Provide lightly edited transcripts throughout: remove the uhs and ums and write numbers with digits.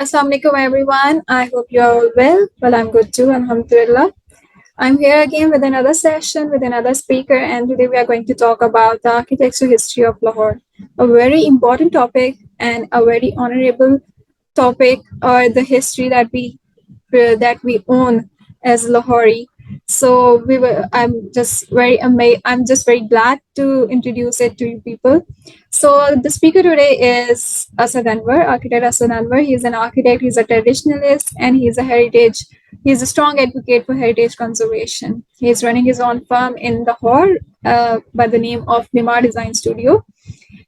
Assalamu alaikum everyone. I hope you are all well. Well, I'm good too, alhamdulillah. I'm here again with another session with another speaker, and today we are going to talk about the architecture history of Lahore, a very important topic and a very honorable topic, or the history that we own as Lahori. So I'm just very amazed. I'm just very glad to introduce it to you people. So the speaker today is Asad Anwar, architect Asad Anwar. He's an architect. He's a traditionalist, and he's a heritage. He's a strong advocate for heritage conservation. He's running his own firm in Lahore by the name of Mimar Design Studio.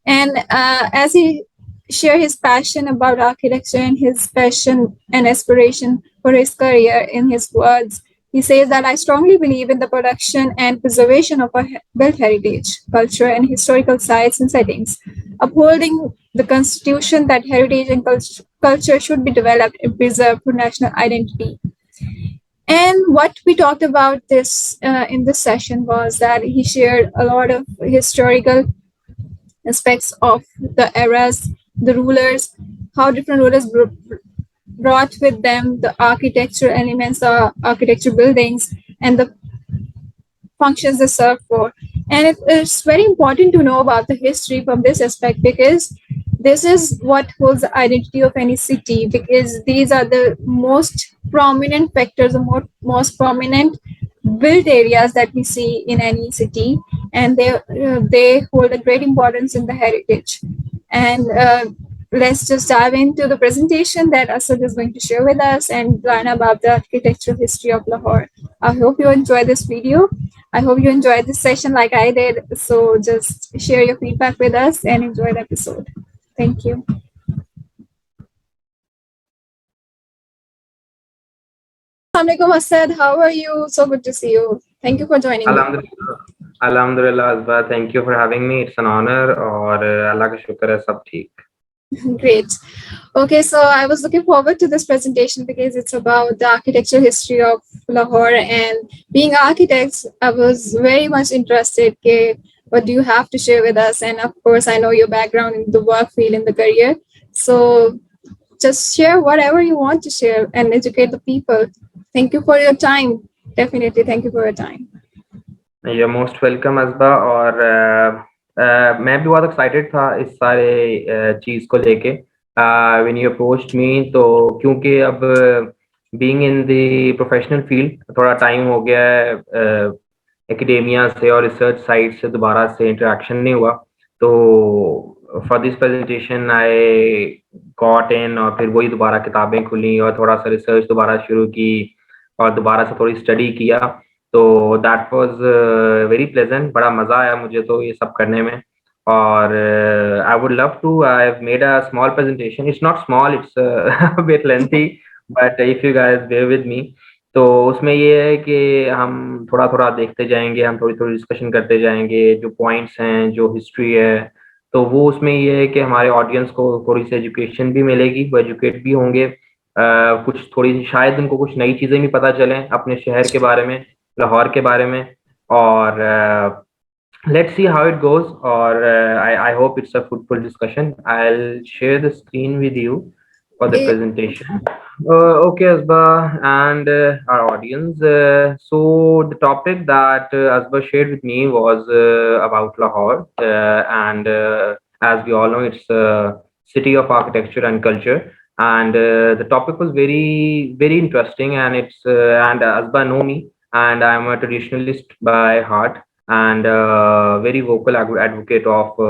And as he share his passion about architecture and his passion and aspiration for his career in his words, he says that I strongly believe in the production and preservation of our built heritage, culture, and historical sites and settings, upholding the constitution that heritage and culture should be developed and preserved for national identity. And what we talked about this in this session was that he shared a lot of historical aspects of the eras, the rulers, how different rulers brought with them the architecture elements, the architecture buildings, and the functions they serve for. And it's very important to know about the history from this aspect because this is what holds the identity of any city, because these are the most prominent factors, the most prominent built areas that we see in any city, and they hold a great importance in the heritage. And let's just dive into the presentation that Asad is going to share with us and learn about the architectural history of Lahore. I hope you enjoy this video. I hope you enjoyed this session like I did. So just share your feedback with us and enjoy the episode. Thank you. Assalamu alaikum, Asad. How are you? So good to see you. Thank you for joining me. Alhamdulillah, Alhamdulillah, Asba. Thank you for having me. It's an honor. और अल्लाह का शुक्र है सब ठीक. Great. Okay, so I was looking forward to this presentation because it's about the architecture history of Lahore, and being architects, I was very much interested. Okay, what do you have to share with us? And of course, I know your background in the work field, in the career. So just share whatever you want to share and educate the people. Thank you for your time. Definitely, thank you for your time. You're most welcome, Asba. और मैं भी बहुत excited था इस सारे चीज को लेके. When you approached me, तो क्योंकि अब being in the professional field थोड़ा टाइम हो गया है एकेडेमिया से और रिसर्च साइट से दोबारा से इंटरेक्शन नहीं हुआ, तो for this presentation I got in और फिर वही दोबारा किताबें खुली और थोड़ा सा रिसर्च दोबारा शुरू की और दोबारा से थोड़ी स्टडी किया. तो दैट वाज वेरी प्लेजेंट. बड़ा मजा आया मुझे तो ये सब करने में. और I would love to, I have made a small presentation. It's not small, it's a bit lengthy, but if you guys bear with me, तो उसमें ये है कि हम थोड़ा थोड़ा देखते जाएंगे, हम थोड़ी थोड़ी डिस्कशन करते जाएंगे, जो पॉइंट्स हैं, जो हिस्ट्री है, तो वो उसमें ये है कि हमारे ऑडियंस को थोड़ी सी एजुकेशन भी मिलेगी, वो एजुकेट भी होंगे. कुछ थोड़ी शायद उनको कुछ नई चीजें भी पता चलें अपने शहर के बारे में, लाहौर के बारे में. और let's see how it goes. Or I hope it's a fruitful discussion. I'll share the screen with you for the presentation. Okay, Asba and our audience. So the topic that Asba shared with me was about Lahore, and as we all know, it's a city of architecture and culture. And the topic was very, very interesting. And it's and Asba know me, and I'm a traditionalist by heart, and very vocal advocate of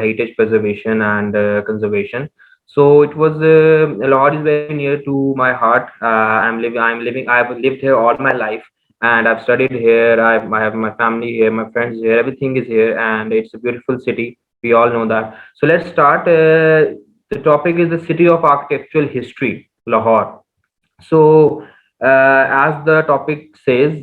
heritage preservation and conservation. So it was a lot is very near to my heart. I've lived here all my life, and I've studied here. I have my family here, my friends here, everything is here, and it's a beautiful city. We all know that. So let's start. The topic is the city of architectural history, Lahore. So as the topic says,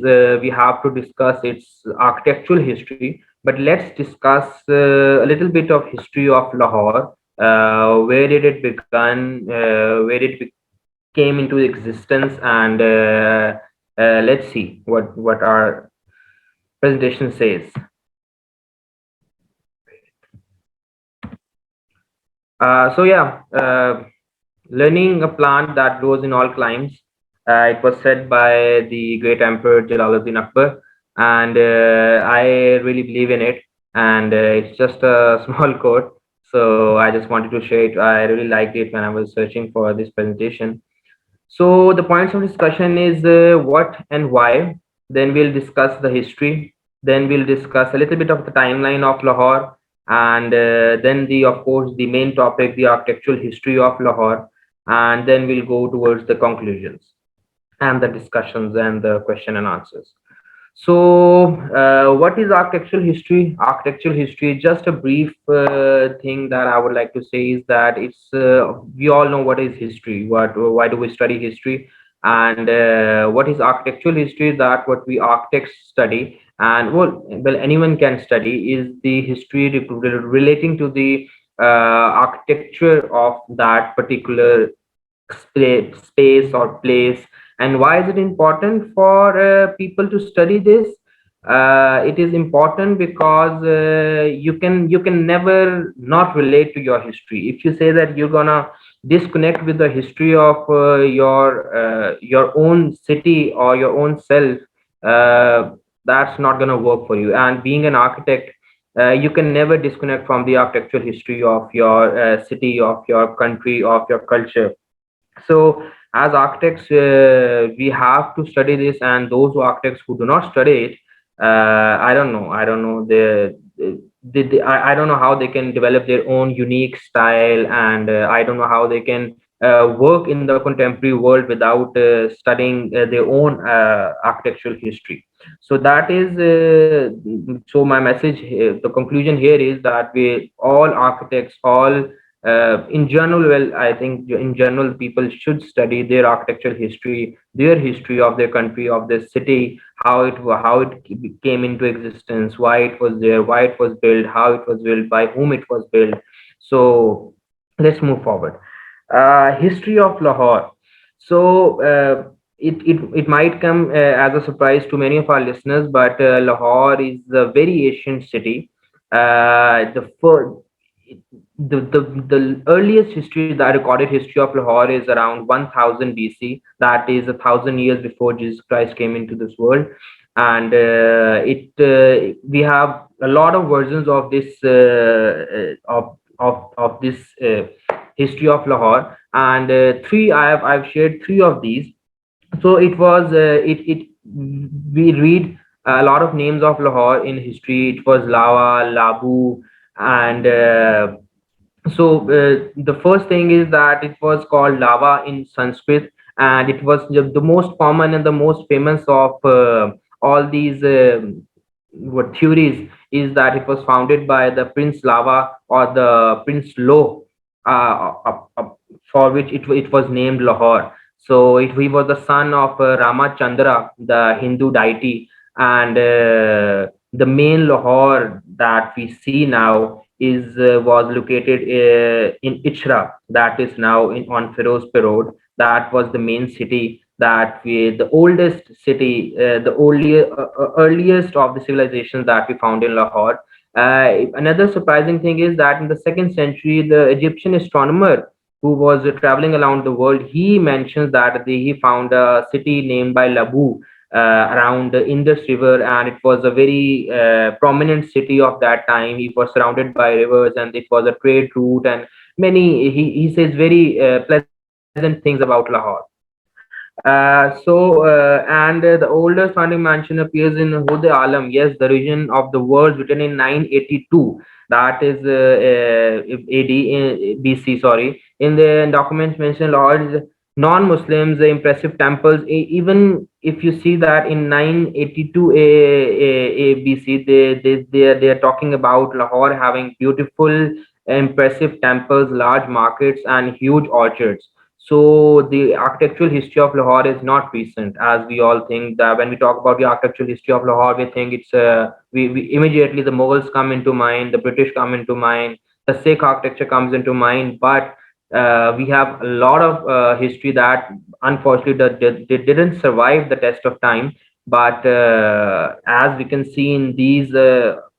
we have to discuss its architectural history, but let's discuss a little bit of history of Lahore. Where did it begin? Where it came into existence? And let's see what our presentation says. So yeah, learning a plant that grows in all climes. It was said by the great Emperor Jalaluddin Akbar, and I really believe in it. And it's just a small quote, so I just wanted to share it. I really liked it when I was searching for this presentation. So the points of discussion is what and why. Then we'll discuss the history. Then we'll discuss a little bit of the timeline of Lahore, and then the of course the main topic, the architectural history of Lahore, and then we'll go towards the conclusions and the discussions and the question and answers. So, what is architectural history? Architectural history, just a brief thing that I would like to say is that it's we all know what is history. Why do we study history? And what is architectural history? That what we architects study, and well, anyone can study is the history relating to the architecture of that particular space or place. And why is it important for people to study this? It is important because you can never not relate to your history. If you say that you're gonna disconnect with the history of your own city or your own self, uh, that's not gonna work for you. And being an architect, you can never disconnect from the architectural history of your city, of your country, of your culture. So as architects, we have to study this, and those architects who do not study it, I don't know, I don't know how they can develop their own unique style, and I don't know how they can work in the contemporary world without studying their own architectural history. So that is so my message here, the conclusion here is that we all architects, all in general, well, I think in general people should study their architectural history, their history of their country, of their city, how it came into existence, why it was there, why it was built, how it was built, by whom it was built. So let's move forward. History of Lahore. So it might come as a surprise to many of our listeners, but Lahore is a very ancient city. The first the earliest history, the recorded history of Lahore is around 1000 BC. That is 1,000 years before Jesus Christ came into this world. And it we have a lot of versions of this of this history of Lahore, and three I've shared three of these. So it was it we read a lot of names of Lahore in history. It was Lava, Labu, and the first thing is that it was called lava in Sanskrit, and it was the most common and the most famous of all these what theories is that it was founded by the Prince Lava or the Prince Lo, for which it was named Lahore. So he was the son of Ramachandra, the Hindu deity, and the main Lahore that we see now is was located in Ichra, that is now on Firozpur Road. That was the main city, that we the oldest city, the earliest of the civilizations that we found in Lahore. Another surprising thing is that in the second century, the Egyptian astronomer who was traveling around the world, he mentions that he found a city named by Labu around the Indus River, and it was a very prominent city of that time. It was surrounded by rivers, and it was a trade route, and he says very pleasant things about Lahore. And the oldest founding mansion appears in Hud Alam, yes, the region of the words, written in 982. That is AD, BC, sorry. In the documents mentioned, Lord's non-Muslims, impressive temples. Even if you see that in 982 BC, they are talking about Lahore having beautiful, impressive temples, large markets, and huge orchards. So the architectural history of Lahore is not recent, as we all think that when we talk about the architectural history of Lahore, we think it's we immediately the Mughals come into mind, the British come into mind, the Sikh architecture comes into mind, but we have a lot of history that unfortunately they didn't survive the test of time. But as we can see in these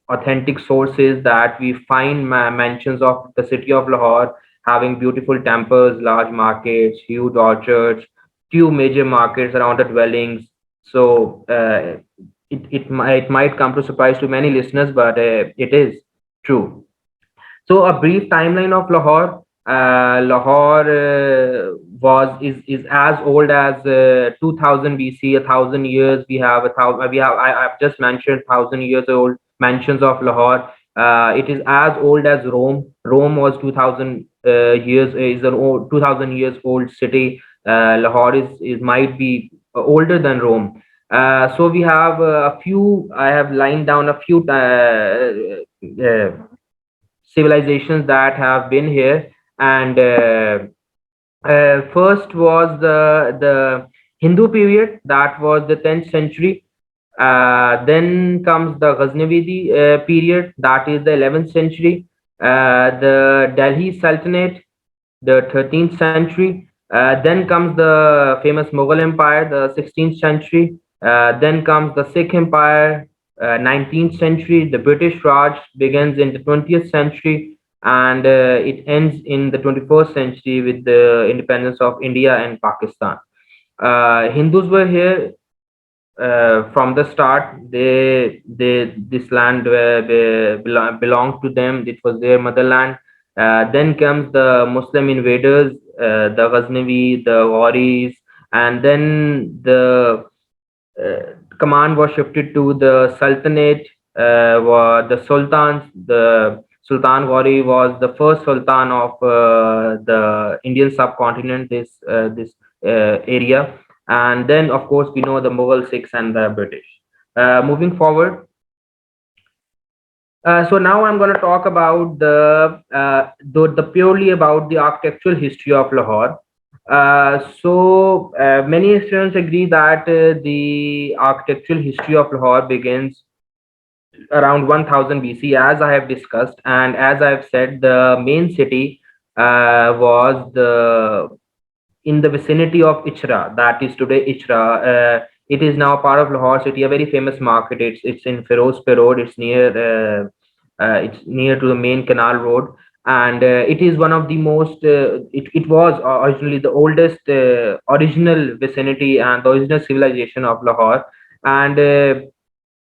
authentic sources, that we find mentions of the city of Lahore, having beautiful temples, large markets, huge orchards, few major markets around the dwellings. So it might come to surprise to many listeners, but it is true. So a brief timeline of Lahore. Lahore is as old as 2000 BC, 1,000 years. We have a thousand. I've just mentioned 1,000 years old mansions of Lahore. It is as old as Rome. Rome was 2,000 years, is an old 2,000 years old city. Lahore is might be older than Rome. So we have a few. I have lined down a few civilizations that have been here. And first was the Hindu period, that was the 10th century. Then comes the Ghaznavid period, that is the 11th century. The Delhi Sultanate, the 13th century. Then comes the famous Mughal Empire, the 16th century. Then comes the Sikh Empire, 19th century. The British Raj begins in the 20th century, and it ends in the 21st century with the independence of India and Pakistan. Hindus were here from the start. They This land belonged to them. It was their motherland. Then comes the Muslim invaders, the Ghaznavi, the Gharis, and then the command was shifted to the Sultanate. Were the sultans. The Sultan Ghori was the first sultan of the Indian subcontinent, this area. And then, of course, we know the Mughal, Sikhs, and the British. Moving forward, so now I'm going to talk about the purely about the architectural history of Lahore. Many historians agree that the architectural history of Lahore begins around 1000 BC, as I have discussed, and as I've said, the main city was the in the vicinity of Ichra, that is today Ichra. It is now part of Lahore city, a very famous market. It's in Firozpur Road. It's near to the main canal road, and it is one of the most. It was originally the oldest original vicinity and the original civilization of Lahore. And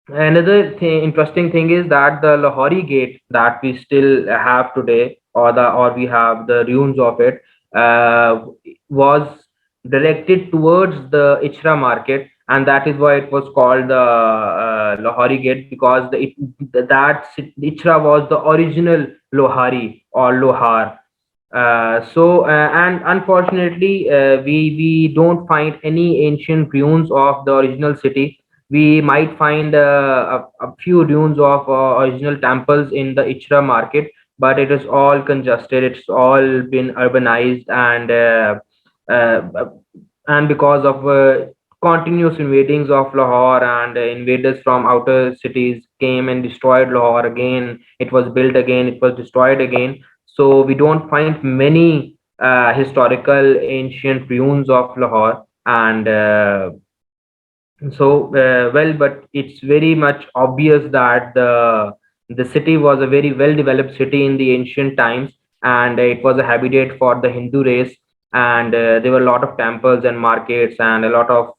interesting thing is that the Lahori Gate that we still have today, or we have the ruins of it, was directed towards the Ichra market, and that is why it was called the Lahori Gate, because Ichra was the original Lohari or Lohar. And unfortunately, we don't find any ancient ruins of the original city. We might find a few ruins of original temples in the Ichra market, but it is all congested. It's all been urbanized, uh, and because of continuous invadings of Lahore, and invaders from outer cities came and destroyed Lahore again. It was built again. It was destroyed again. So we don't find many historical ancient ruins of Lahore. And well, but it's very much obvious that the city was a very well developed city in the ancient times, and it was a habitat for the Hindu race. And there were a lot of temples and markets, and a lot of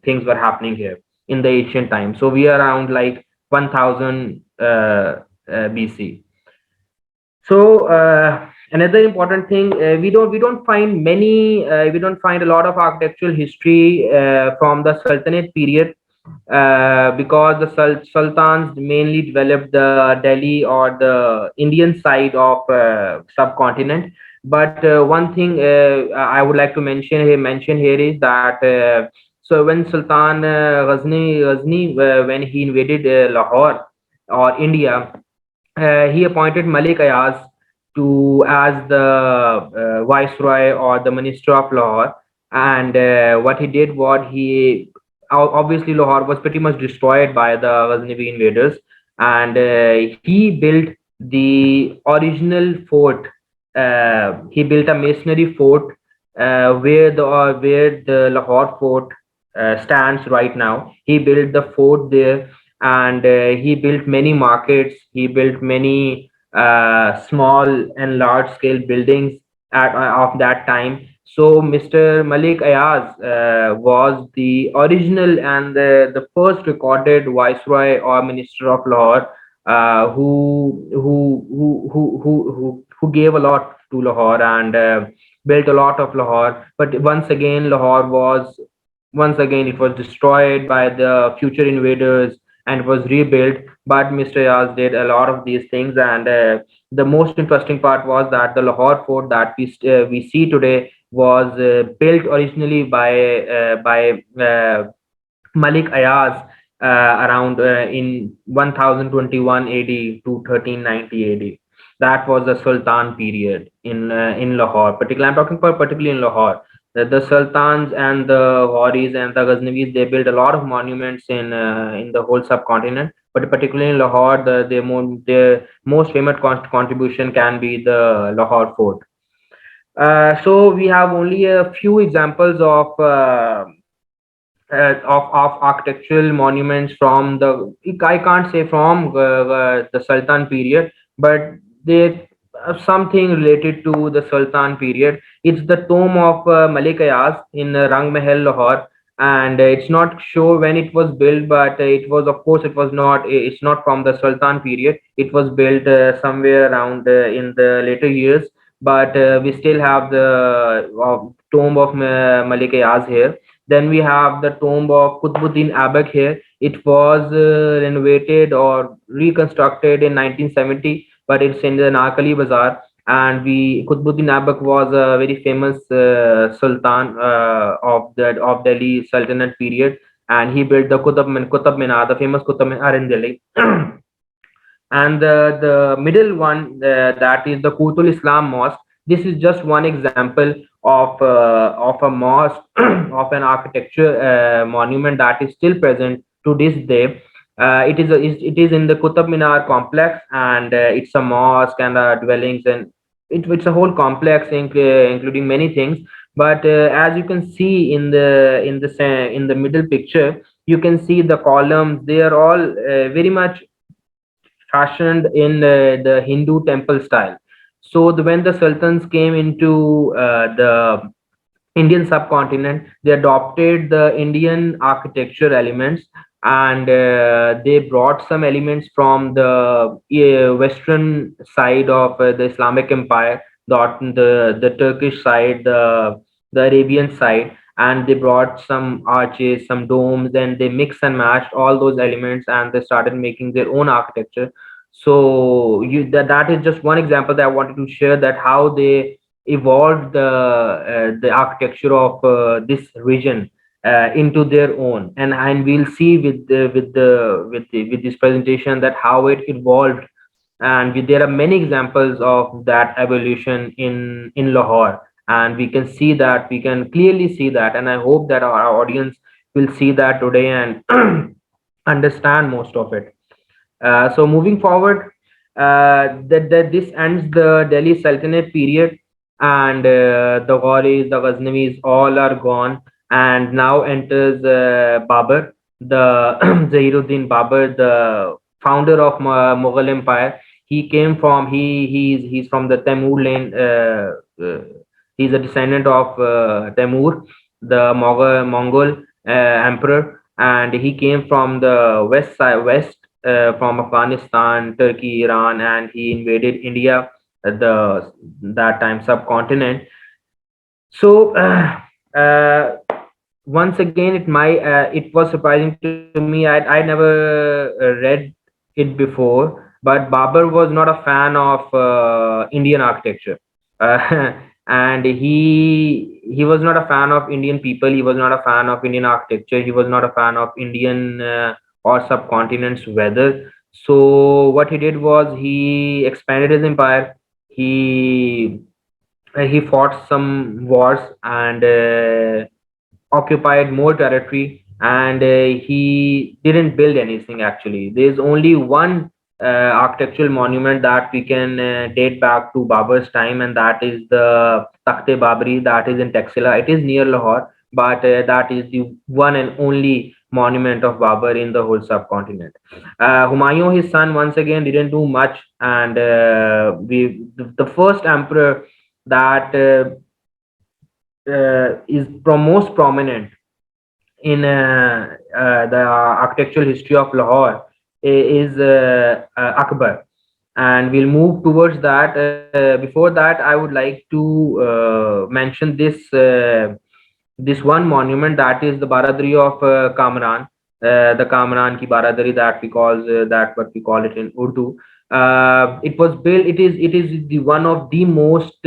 things were happening here in the ancient times. So we are around like 1000 BC. So another important thing, we don't find a lot of architectural history from the Sultanate period, because the sultans mainly developed the Delhi or the Indian side of subcontinent. But one thing I would like to mention here is that so when Sultan Ghazni when he invaded Lahore or India, he appointed Malik Ayaz to as the viceroy or the minister of Lahore. And what he did was obviously Lahore was pretty much destroyed by the Ghaznavi invaders, and he built the original fort. He built a masonry fort where the Lahore Fort stands right now. He built the fort there, and he built many markets. He built many. small and large scale buildings of that time. So Mr. Malik Ayaz was the original and the first recorded viceroy or minister of Lahore, who gave a lot to Lahore and built a lot of Lahore. But once again, Lahore was once again it was destroyed by the future invaders and was rebuilt. But Mr. Yaz did a lot of these things, and the most interesting part was that the Lahore Fort that we see today was built originally by Malik Ayaz around in 1021 AD to 1390 AD. That was the Sultan period in Lahore. Particularly, I'm talking about particularly in Lahore. The Sultans and the Gharis and the Ghaznavis, they built a lot of monuments in the whole subcontinent. But particularly in Lahore, the most famous contribution can be the Lahore Fort. So we have only a few examples of architectural monuments from the, I can't say from the Sultan period, but they something related to the Sultan period. It's the tomb of Malik Ayaz in Rang Mahal, Lahore, and it's not sure when it was built, but it was, of course, it was not. It's not from the Sultan period. It was built somewhere around in the later years, but we still have the tomb of Malik Ayaz here. Then we have the tomb of Qutbuddin Aibak here. It was renovated or reconstructed in 1970, but it's in the Narkali Bazaar. And Qutbuddin Aibak was a very famous sultan of Delhi Sultanate period, and he built the Qutub Minar, the famous Qutub Minar in Delhi. And the middle one, that is the Kutul Islam Mosque. This is just one example of a mosque of an architecture monument that is still present to this day. It is in the Qutub Minar complex, and it's a mosque and dwellings, and it's a whole complex including many things. But as you can see in the middle picture, you can see the columns. They are all very much fashioned in the Hindu temple style. So when the sultans came into the Indian subcontinent, they adopted the Indian architecture elements, and they brought some elements from the western side of the Islamic Empire, the Turkish side, the Arabian side, and they brought some arches, some domes, and they mix and matched all those elements, and they started making their own architecture. So that is just one example that I wanted to share, that how they evolved the architecture of this region into their own, and we'll see with this presentation that how it evolved, and there are many examples of that evolution in Lahore, and we can clearly see that, and I hope that our audience will see that today and understand most of it. So moving forward, this ends the Delhi Sultanate period, and the Gharis, the Ghaznavis, all are gone, and now enters Babur, the Zahiruddin Babur, the founder of Mughal Empire. He came from he's from the Temur lane. He's a descendant of Temur, the Mongol emperor, and he came from the west from Afghanistan, Turkey, Iran, and he invaded India, the that time subcontinent. So once again, it was surprising to me. I never read it before, but Babur was not a fan of Indian architecture, and he was not a fan of Indian people. He was not a fan of Indian architecture. He was not a fan of Indian or subcontinent's weather. So what he did was he expanded his empire. He fought some wars and occupied more territory, and he didn't build anything. Actually, there's only one architectural monument that we can date back to Babur's time, and that is the Takhte Babri, that is in Taxila. It is near Lahore, but that is the one and only monument of Babur in the whole subcontinent. Humayun, his son, once again didn't do much, and the first emperor that is most prominent in the architectural history of Lahore is Akbar, and we'll move towards that. Before that, I would like to mention this one monument, that is the Baradari of Kamran, the Kamran ki Baradari, that what we call it in Urdu. It was built. It is the one of the most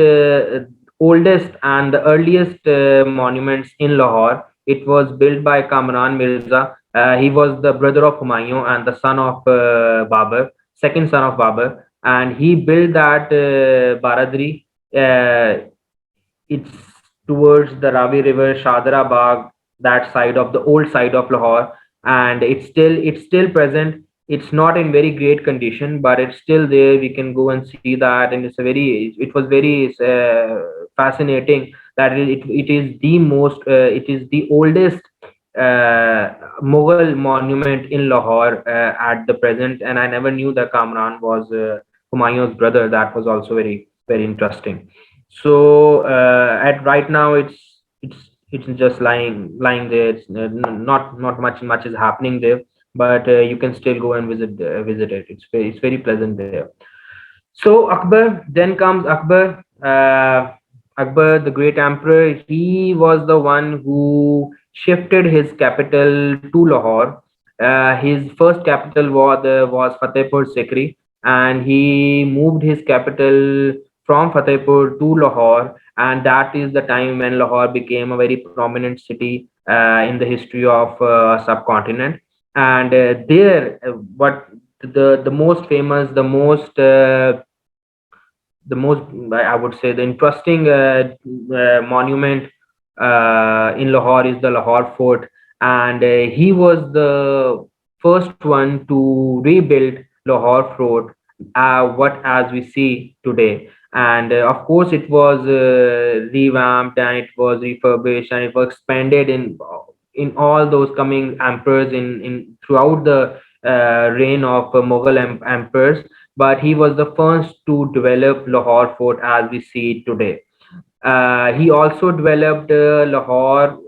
oldest and the earliest monuments in Lahore. It was built by Kamran Mirza. He was the brother of Humayun and the son of Babur, second son of Babur, and he built that Baradari. It's towards the Ravi River, Shadra Bagh, that side of the old side of Lahore, and it's still present. It's not in very great condition, but it's still there. We can go and see that, and it was very fascinating that it is the most it is the oldest Mughal monument in Lahore at the present, and I never knew that Kamran was Humayun's brother. That was also very interesting. So at right now it's just lying there. It's not much is happening there, but you can still go and visit it. It's very pleasant there. So Akbar, then comes Akbar. Akbar, the great emperor, he was the one who shifted his capital to Lahore. His first capital was Fatehpur Sikri, and he moved his capital from Fatehpur to Lahore, and that is the time when Lahore became a very prominent city in the history of subcontinent. And there, what the most famous, the most I would say the interesting monument in Lahore is the Lahore Fort, and he was the first one to rebuild Lahore Fort, what as we see today. And of course, it was revamped and it was refurbished and it was expanded in all those coming emperors in throughout the reign of Mughal emperors, but he was the first to develop Lahore Fort as we see it today. He also developed Lahore,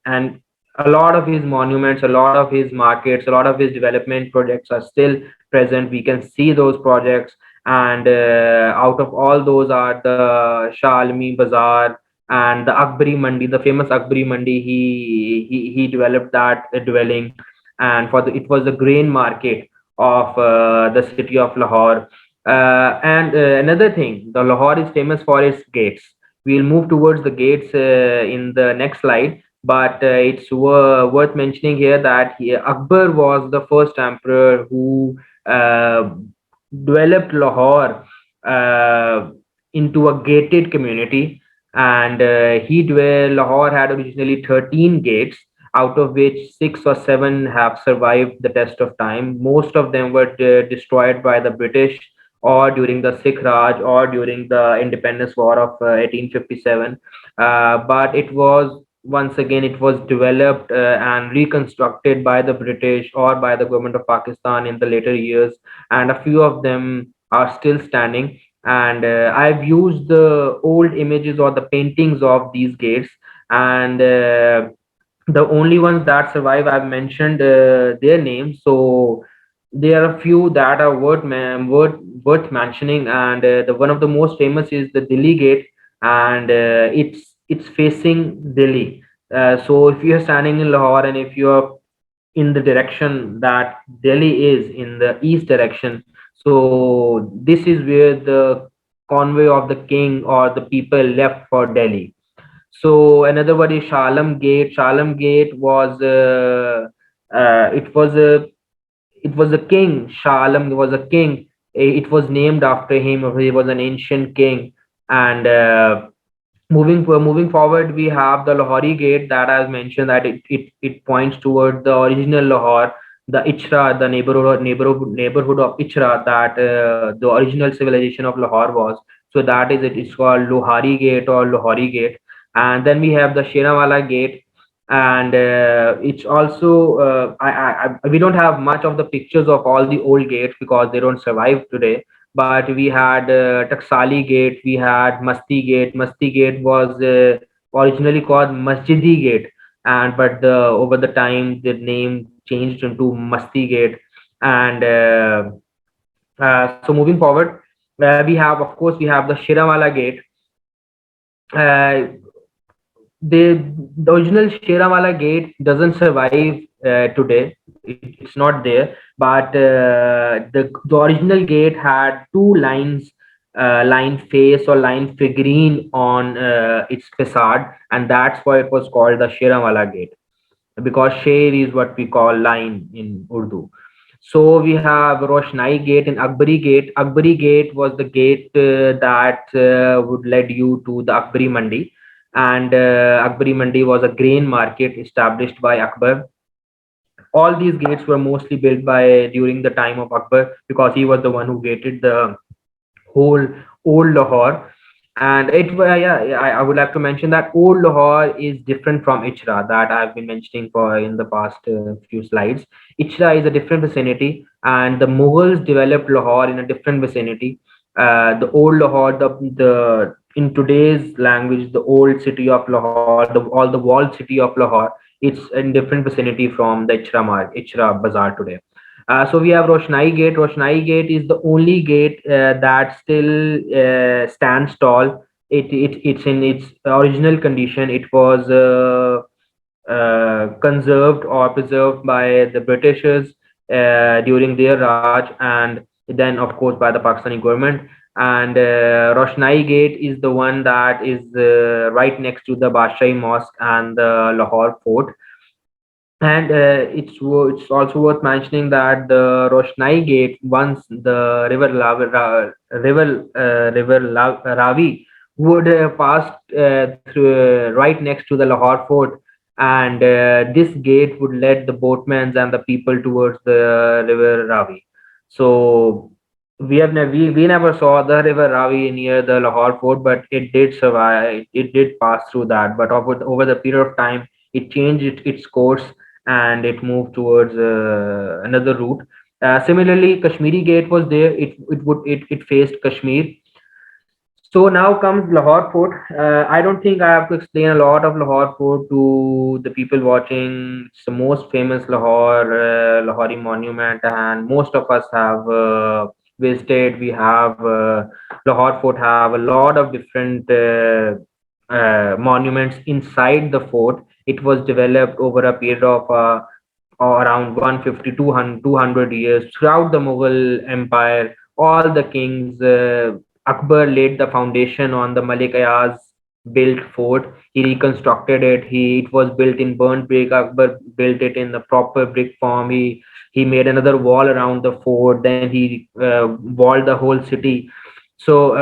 and a lot of his monuments, a lot of his markets, a lot of his development projects are still present. We can see those projects, and out of all those are the Shah Almi Bazaar and the Akbari Mandi, the famous Akbari Mandi. He developed that dwelling, and it was the grain market of the city of Lahore. And another thing, the Lahore is famous for its gates. We'll move towards the gates in the next slide, but it's worth mentioning here that Akbar was the first emperor who uh, developed Lahore into a gated community, and Lahore had originally 13 gates, out of which 6 or 7 have survived the test of time. Most of them were destroyed by the British, or during the Sikh Raj, or during the Independence War of 1857. But it was developed and reconstructed by the British or by the government of Pakistan in the later years, and a few of them are still standing. And I've used the old images or the paintings of these gates, and the only ones that survive, I've mentioned their names. So there are a few that are worth mentioning, and the one of the most famous is the Delhi Gate, and it's facing Delhi. So if you're standing in Lahore and if you're in the direction that Delhi is, in the east direction, so this is where the convoy of the king or the people left for Delhi. So another one is Shalam Gate. Shalam Gate was it was a king. Shah Alam was a king. It was named after him. He was an ancient king. And moving forward, we have the Lahori Gate that I mentioned, that it points toward the original Lahore, the Ichra, the neighborhood of Ichra, that the original civilization of Lahore was. So that is it. It's called Lohari Gate or Lahori Gate. And then we have the Shinawala Gate. and it's also we don't have much of the pictures of all the old gates because they don't survive today. But we had Taksali Gate, we had Musty Gate. Musty Gate was originally called Masjidi Gate, and but over the time the name changed into Musty Gate. And so moving forward, we have, of course, we have the Shirawala Gate. uh, the original Sheramala Gate doesn't survive today. It's not there. But the original gate had two lines, line face or line figurine on its facade, and that's why it was called the Sheramala Gate, because Sher is what we call line in Urdu. So we have Roshnai Gate and Akbari Gate. Akbari Gate was the gate that would lead you to the Akbari Mandi, and Akbari Mandi was a grain market established by Akbar. All these gates were mostly built by during the time of Akbar, because he was the one who gated the whole old Lahore. And I would like to mention that old Lahore is different from Ichra, that I've been mentioning for in the past few slides. Ichra is a different vicinity, and the Mughals developed Lahore in a different vicinity. The old Lahore, the in today's language, the old city of Lahore, all the walled city of Lahore, it's in different vicinity from the Ichra Bazaar today. So we have Roshnai Gate. Roshnai Gate is the only gate that still stands tall. It's in its original condition. It was conserved or preserved by the Britishers during their Raj, and then of course by the Pakistani government. And Roshnai Gate is the one that is right next to the Bashahi Mosque and the Lahore Fort. And it's also worth mentioning that the Roshnai Gate, once the river Ravi would pass through right next to the Lahore Fort, and this gate would lead the boatmen and the people towards the river Ravi. So we never saw the river Ravi near the Lahore Fort, but it did survive. It did pass through that, but over the period of time, it changed its course, and it moved towards another route. Similarly, Kashmiri Gate was there. It faced Kashmir. So now comes Lahore Fort. I don't think I have to explain a lot of Lahore Fort to the people watching. It's the most famous Lahori monument, and most of us have visited. We have Lahore Fort have a lot of different monuments inside the fort. It was developed over a period of around 150 200 years throughout the Mughal Empire. All the kings. Akbar laid the foundation on the Malik Ayaz built fort. He reconstructed it. It was built in burnt brick. Akbar built it in the proper brick form. He made another wall around the fort. Then he walled the whole city. So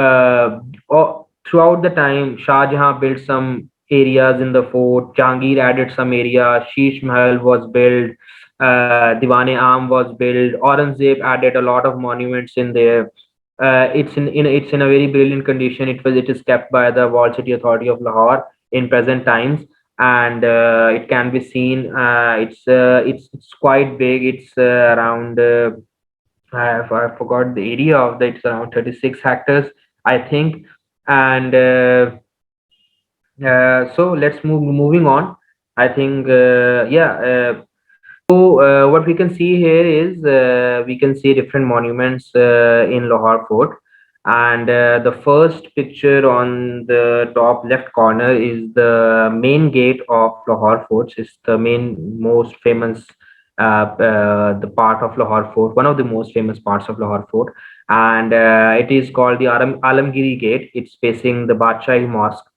throughout the time, Shah Jahan built some areas in the fort. Jahangir added some areas. Sheesh Mahal was built. Diwane Am was built. Aurangzeb added a lot of monuments in there. It's in a very brilliant condition. It is kept by the Walled City Authority of Lahore in present times, and it can be seen. It's quite big. It's around I forgot the area of that. It's around 36 hectares, I think. And so let's moving on. I think what we can see here is we can see different monuments in Lahore Fort, and the first picture on the top left corner is the main gate of Lahore Fort. It's the main most famous the part of Lahore Fort, one of the most famous parts of Lahore Fort, and it is called the Alamgiri Gate. It's facing the Bashahi Mosque,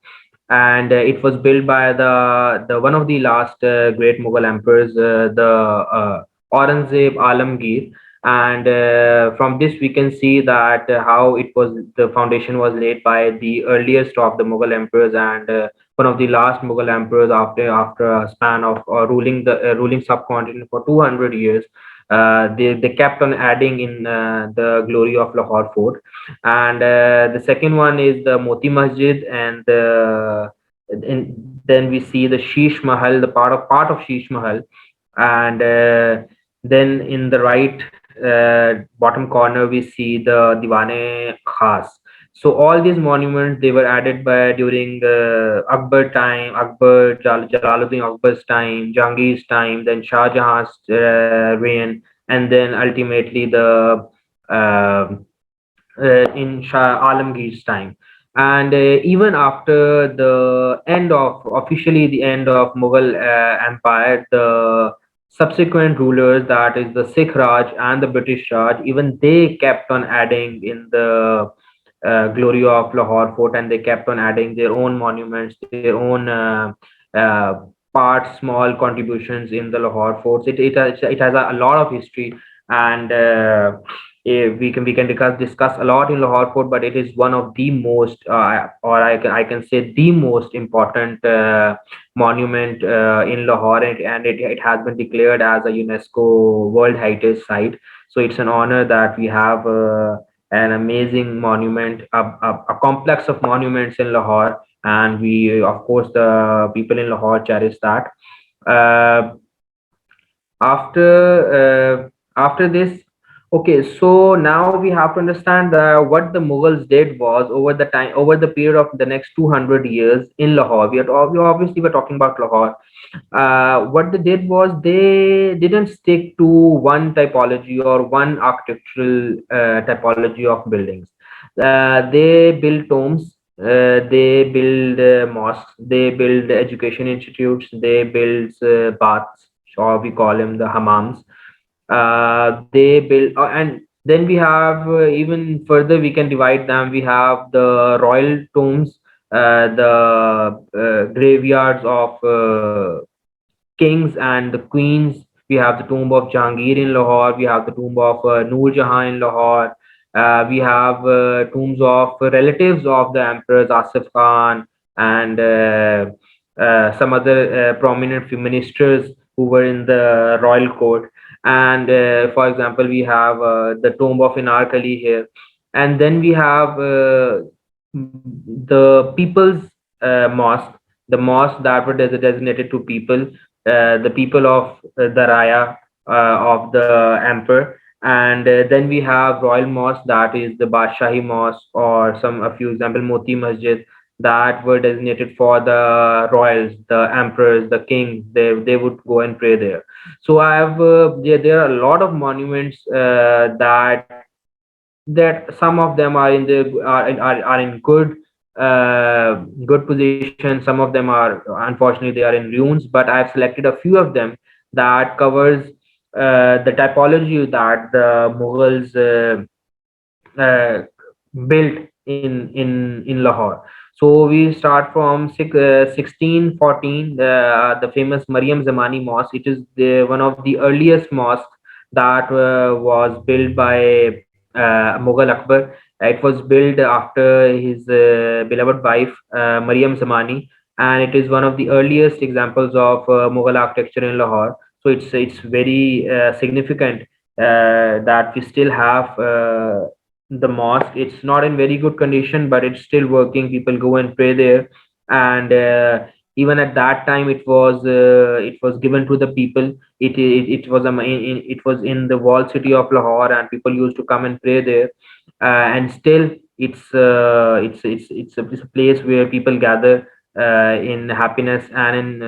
and it was built by the one of the last great Mughal emperors, the Aurangzeb Alamgir. And from this we can see that how it was the foundation was laid by the earliest of the Mughal emperors, and one of the last Mughal emperors after a span of ruling subcontinent for 200 years. They kept on adding in the glory of Lahore Fort. And the second one is the Moti Masjid, and Then we see the Sheesh Mahal, the part of Sheesh Mahal, and then in the right bottom corner we see the Diwane Khas. So all these monuments, they were added by during Akbar time, Jalaluddin Akbar's time, Jahangir's time, then Shah Jahan's reign, and then ultimately the uh, in Shah Alamgir's time. And even after the end of officially the end of Mughal Empire, the subsequent rulers, that is the Sikh Raj and the British Raj, even they kept on adding in the glory of Lahore Fort, and they kept on adding their own monuments, their own uh, parts, small contributions in the Lahore forts. It has a lot of history, and we can discuss a lot in Lahore Fort, but it is one of the most, or I can say the most important monument in Lahore, and it has been declared as a UNESCO World Heritage Site. So it's an honor that we have an amazing monument, a complex of monuments in Lahore, and we, of course, the people in Lahore cherish that. Uh, after this, okay, so now we have to understand what the Mughals did was over the period of the next 200 years in Lahore. We obviously were talking about Lahore. What they did was they didn't stick to one typology or one architectural typology of buildings. They build tombs, they build mosques, they build education institutes, they build baths, or we call them the hammams. They build, and then we have even further, we can divide them. We have the royal tombs, the graveyards of kings and the queens. We have the tomb of Jahangir in Lahore. We have the tomb of Noor Jahan in Lahore. We have tombs of relatives of the emperors, Asif Khan, and some other prominent ministers who were in the royal court. And for example, we have the tomb of Inarkali here. And then we have the people's mosque, the mosque that were designated to people, the people of the Raya of the emperor. And then we have royal mosque, that is the Bashahi Mosque, or some a few example Moti Masjid, that were designated for the royals, the emperors, the kings. They would go and pray there. So I have there are a lot of monuments that some of them are in the are in good position. Some of them are, unfortunately, they are in ruins, but I have selected a few of them that covers the typology that the Mughals built in Lahore. So we start from 1614, the famous Mariam Zamani Mosque. It is one of the earliest mosques that was built by Mughal Akbar. It was built after his beloved wife, Mariam Zamani, and it is one of the earliest examples of Mughal architecture in Lahore. So it's very significant that we still have the mosque. It's not in very good condition, but it's still working. People go and pray there, and even at that time, it was given to the people. It was in the walled city of Lahore, and people used to come and pray there. And still, it's a place where people gather in happiness and in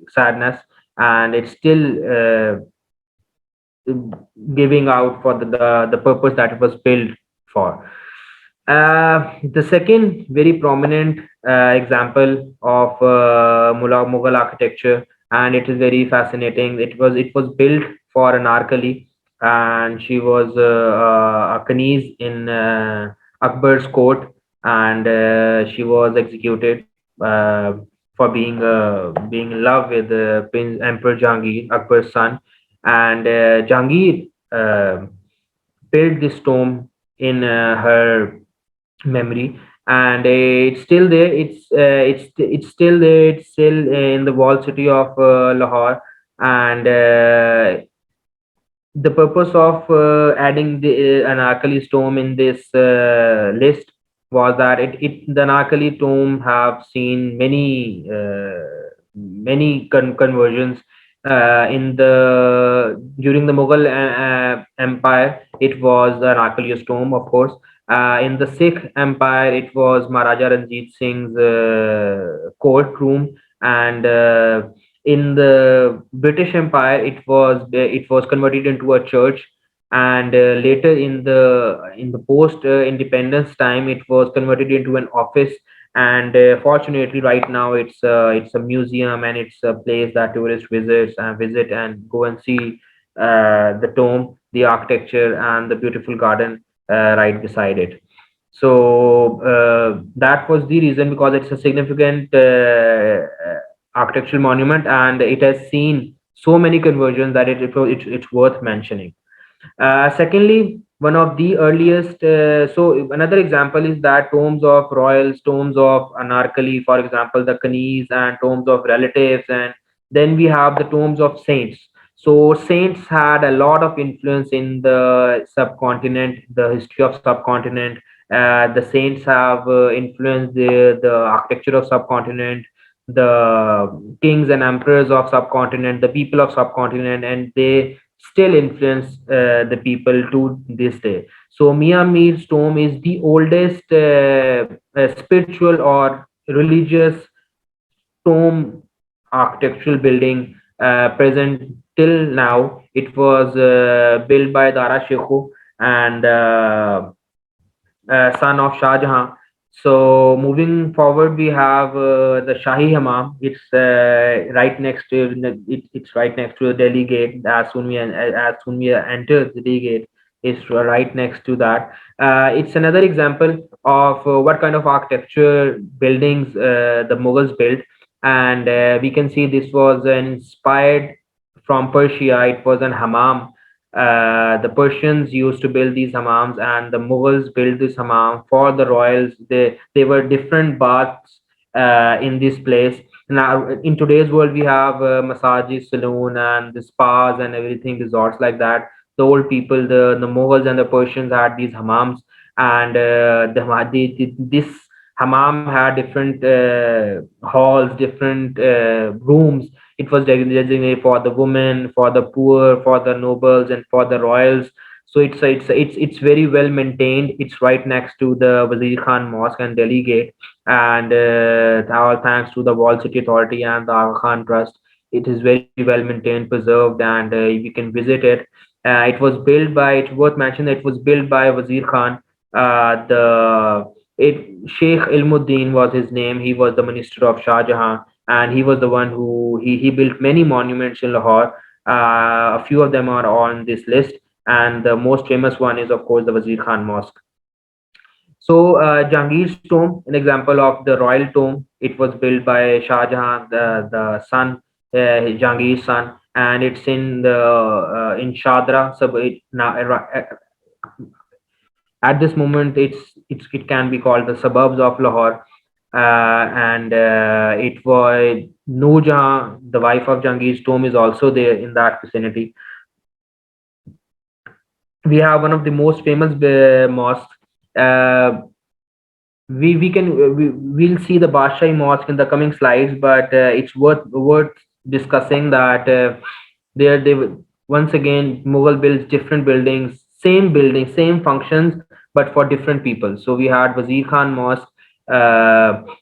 sadness, and it's still giving out for the purpose that it was built for. The second very prominent example of Mughal architecture, and it is very fascinating. It was built for Anarkali, and she was a Kaniz in Akbar's court, and she was executed for being in love with Prince Emperor Jahangir, Akbar's son. And Jahangir built this tomb in her memory, and it's still there. It's still there. It's still in the walled city of Lahore, and the purpose of adding the Anarkali's tomb in this list was that the Anarkali tomb have seen many conversions in the during the Mughal Empire. It was the Anarkali's tomb, of course. In the Sikh Empire, it was Maharaja Ranjit Singh's courtroom, and in the British Empire, it was converted into a church, and later in the post independence time, it was converted into an office. And fortunately, right now it's a museum, and it's a place that tourists visit and go and see the tomb, the architecture, and the beautiful garden right beside it. So that was the reason, because it's a significant architectural monument, and it has seen so many conversions that it's worth mentioning. Secondly, one of the earliest, so another example is that tombs of royals, tombs of Anarkali, for example, the Kanis, and tombs of relatives, and then we have the tombs of saints. So saints had a lot of influence in the subcontinent, the history of subcontinent. The saints have influenced the architecture of subcontinent, the kings and emperors of subcontinent, the people of subcontinent, and they still influence the people to this day. So Mia Mir's tomb is the oldest spiritual or religious tomb architectural building present till now. It was built by Dara Shekhu, and son of Shah Jahan. So moving forward, we have the Shahihama. It's right next to it's right next to the Delhi Gate. As soon we enter the Delhi Gate, it's right next to that. It's another example of what kind of architecture buildings the Mughals built, and we can see this was inspired from Persia. It was an hammam. The Persians used to build these hammams, and the Mughals built this hammam for the royals. They were different baths in this place. Now, in today's world, we have massages, saloon, and the spas and everything, resorts like that. The old people, the Mughals and the Persians had these hammams, and this hammam had different halls, different rooms. It was designated for the women, for the poor, for the nobles, and for the royals. So it's very well maintained. It's right next to the Waziri Khan Mosque and Delhi Gate, and all thanks to the Wall City Authority and the Aga Khan Trust. It is very well maintained, preserved, and you can visit it. It was built by. It's worth mentioning that it was built by Wazir Khan. The it Sheikh Ilmuddin was his name. He was the minister of Shah Jahan, and he was the one who he built many monuments in Lahore. A few of them are on this list, and the most famous one is, of course, the Wazir Khan Mosque. So Jahangir's tomb, an example of the royal tomb. It was built by Shah Jahan, the son, Jahangir's son, and it's in Shadra. So at this moment, it can be called the suburbs of Lahore, and it was Noor Jahan, the wife of Jahangir's tomb, is also there in that vicinity. We have one of the most famous mosques. Uh, we can we'll see the Bashahi Mosque in the coming slides, but it's worth discussing that there they once again Mughal builds different buildings, same functions, but for different people. So we had Wazir Khan Mosque,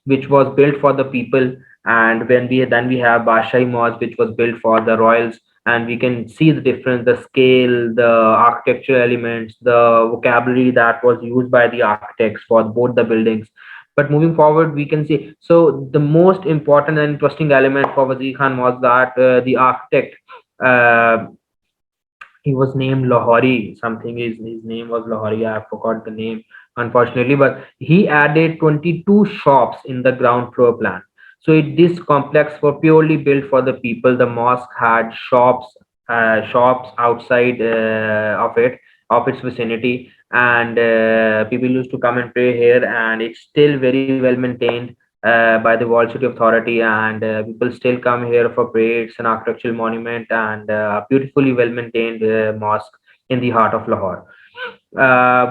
which was built for the people, and we have Bashahi Mosque, which was built for the royals. And we can see the difference, the scale, the architectural elements, the vocabulary that was used by the architects for both the buildings. But moving forward, we can see, so the most important and interesting element for Wazir Khan was that the architect, uh, he was named Lahori something. His name was Lahori. I forgot the name, unfortunately. But he added 22 shops in the ground floor plan. So this complex was purely built for the people. The mosque had shops outside of its vicinity, and people used to come and pray here. And it's still very well maintained by the Wall City Authority, and people still come here for prayer. It's an architectural monument, and beautifully well maintained mosque in the heart of Lahore.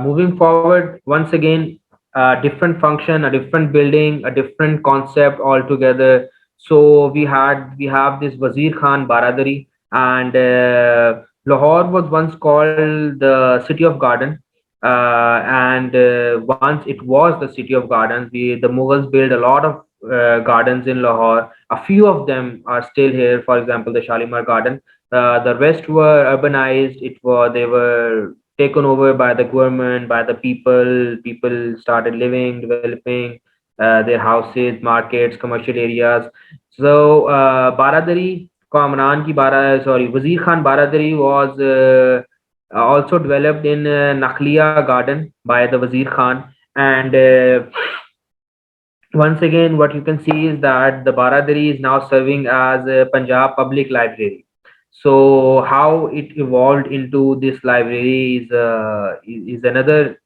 Moving forward, once again, different function, a different building, a different concept altogether. So we have this Wazir Khan Baradari, and Lahore was once called the city of garden, and once it was the city of gardens. The Mughals built a lot of gardens in Lahore. A few of them are still here. For example, the Shalimar Garden. The rest were urbanized. They were taken over by the government, by the people. People started living, developing their houses, markets, commercial areas. So Baradari, Kamran ki sorry, Wazir Khan Baradari was also developed in Nakhliya Garden by the Wazir Khan. And once again, what you can see is that the Baradari is now serving as a Punjab Public Library. So how it evolved into this library is another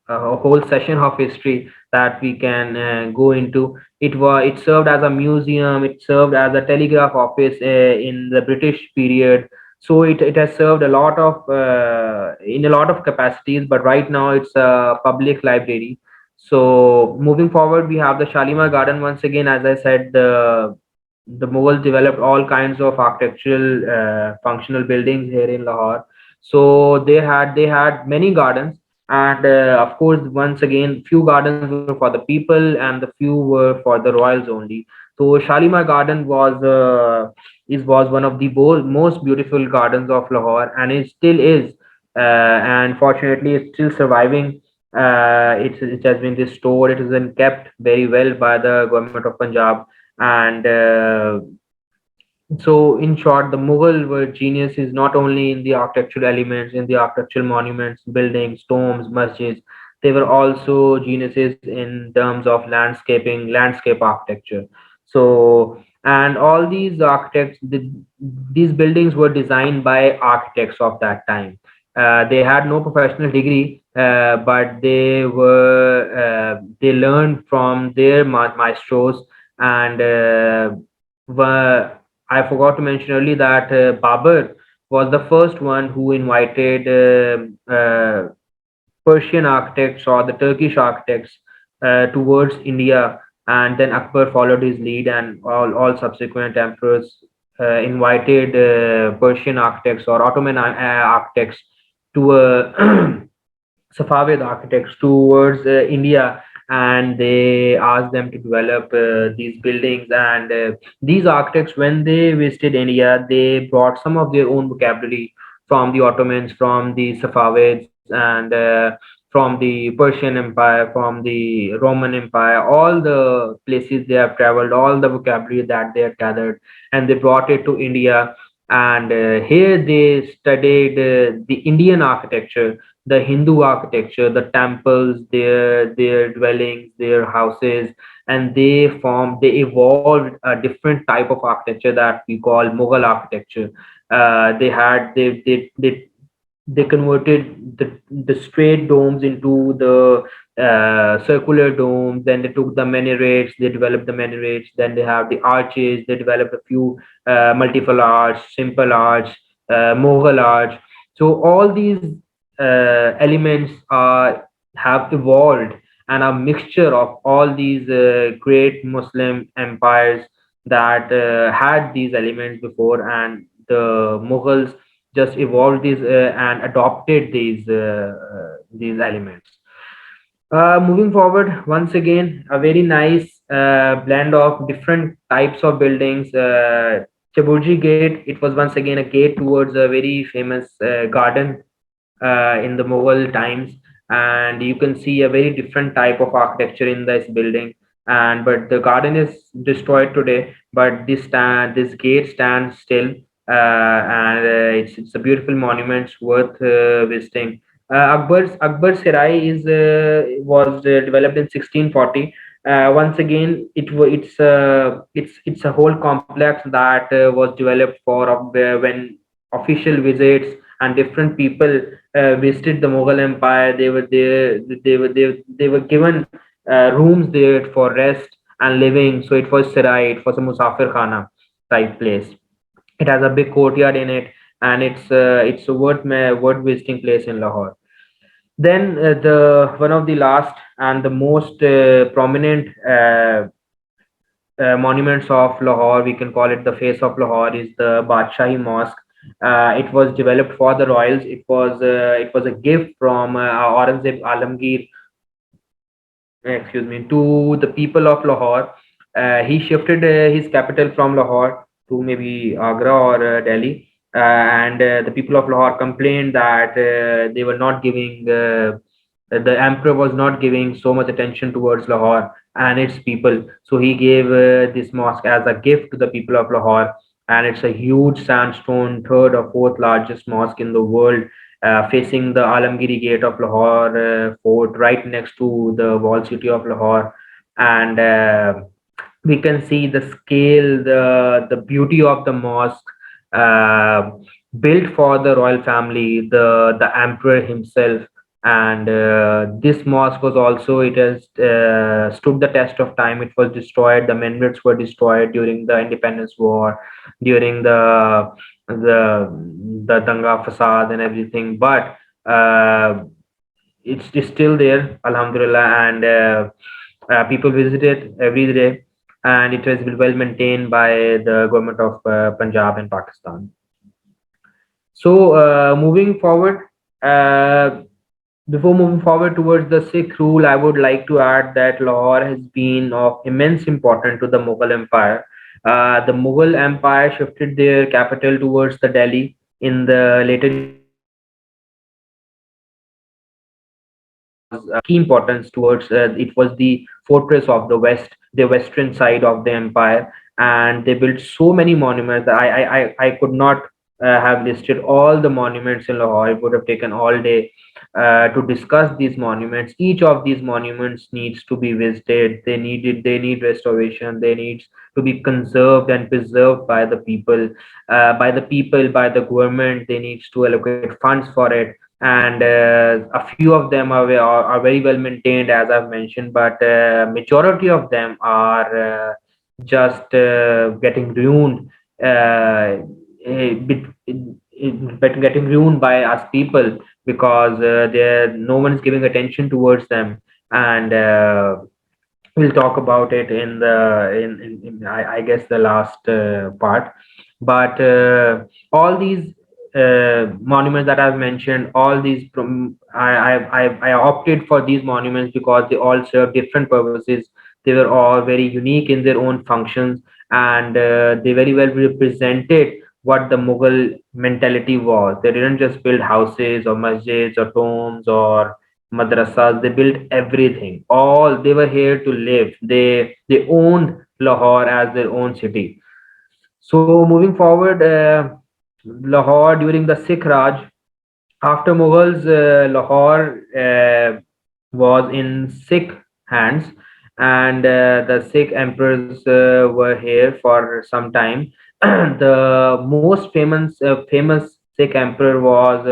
a whole session of history that we can go into. It served as a museum. It served as a telegraph office in the British period. So it has served a lot of in a lot of capacities. But right now it's a public library. So moving forward, we have the Shalimar Garden once again. As I said, the Mughals developed all kinds of architectural functional buildings here in Lahore. So they had many gardens, and of course, once again, few gardens were for the people, and the few were for the royals only. So Shalimar Garden was one of the most beautiful gardens of Lahore, and it still is. And fortunately, it's still surviving. It has been restored. It has been kept very well by the government of Punjab, and so, in short, the Mughal were geniuses not only in the architectural elements, in the architectural monuments, buildings, tombs, masjids. They were also geniuses in terms of landscape architecture. So, and all these these buildings were designed by architects of that time. They had no professional degree, but they learned from their maestros, and were I forgot to mention earlier that Babur was the first one who invited Persian architects or the Turkish architects towards India, and then Akbar followed his lead, and all subsequent emperors invited Persian architects or Ottoman architects to Safavid architects towards India, and they asked them to develop these buildings. And these architects, when they visited India, they brought some of their own vocabulary from the Ottomans, from the Safavids, and from the Persian Empire, from the Roman Empire, all the places they have traveled, all the vocabulary that they had gathered, and they brought it to India. And here they studied the Indian architecture, the Hindu architecture, the temples, their dwellings, their houses, and they evolved a different type of architecture that we call Mughal architecture. They converted the straight domes into the circular domes. Then they took the minarets, they developed the minarets. Then they have the arches, they developed a few multiple arch, simple arch, Mughal arch. So all these elements are have evolved, and a mixture of all these great Muslim empires that had these elements before, and the Mughals just evolved these and adopted these elements. Moving forward, once again, a very nice blend of different types of buildings. Chaboji Gate, it was once again a gate towards a very famous garden in the Mughal times, and you can see a very different type of architecture in this building. And but the garden is destroyed today, but this gate stands still, and it's a beautiful monument worth visiting. Akbar's Serai was developed in 1640. Once again, it's a whole complex that was developed for when official visits and different people visited the Mughal Empire. They were there. They were given rooms there for rest and living. So it was Serai. It was a Musafir Khana type place. It has a big courtyard in it, and it's a worth visiting place in Lahore. Then the one of the last and the most prominent monuments of Lahore, we can call it the face of Lahore, is the Bashahi Mosque. It was developed for the royals. It was a gift from Aurangzeb Alamgir, excuse me, to the people of Lahore. He shifted his capital from Lahore to maybe Agra or Delhi, and the people of Lahore complained that they were not giving the emperor was not giving so much attention towards Lahore and its people. So he gave this mosque as a gift to the people of Lahore, and it's a huge sandstone, third or fourth largest mosque in the world, facing the Alamgiri Gate of Lahore Fort, right next to the walled city of Lahore, and we can see the scale, the beauty of the mosque, uh, built for the royal family, the emperor himself. And this mosque was also, it has stood the test of time. It was destroyed, the minarets were destroyed during the independence war, during the the danga fasad and everything, but it's still there, alhamdulillah. And people visit it every day, and it has been well maintained by the government of Punjab and Pakistan. So moving forward, uh, before moving forward towards the Sikh rule, I would like to add that Lahore has been of immense importance to the Mughal Empire. The Mughal Empire shifted their capital towards the Delhi in the later years, and Lahore was key importance towards. It was the fortress of the west, the western side of the empire, and they built so many monuments that I could not have listed all the monuments in Lahore. It would have taken all day to discuss these monuments. Each of these monuments needs to be visited. They need restoration. They need to be conserved and preserved by the people, by the government. They need to allocate funds for it, and a few of them are very well maintained, as I've mentioned, but majority of them are just getting ruined, but getting ruined by us people, because no one is giving attention towards them. And we'll talk about it in I guess the last part. But all these monuments that I've mentioned, all these I opted for these monuments because they all serve different purposes. They were all very unique in their own functions, and they very well represented what the Mughal mentality was. They didn't just build houses or masjids or tombs or madrasas. They built everything. All they were here to live. They owned Lahore as their own city. So moving forward, Lahore during the Sikh Raj, after Mughals, Lahore was in Sikh hands, and the Sikh emperors were here for some time. The most famous Sikh emperor was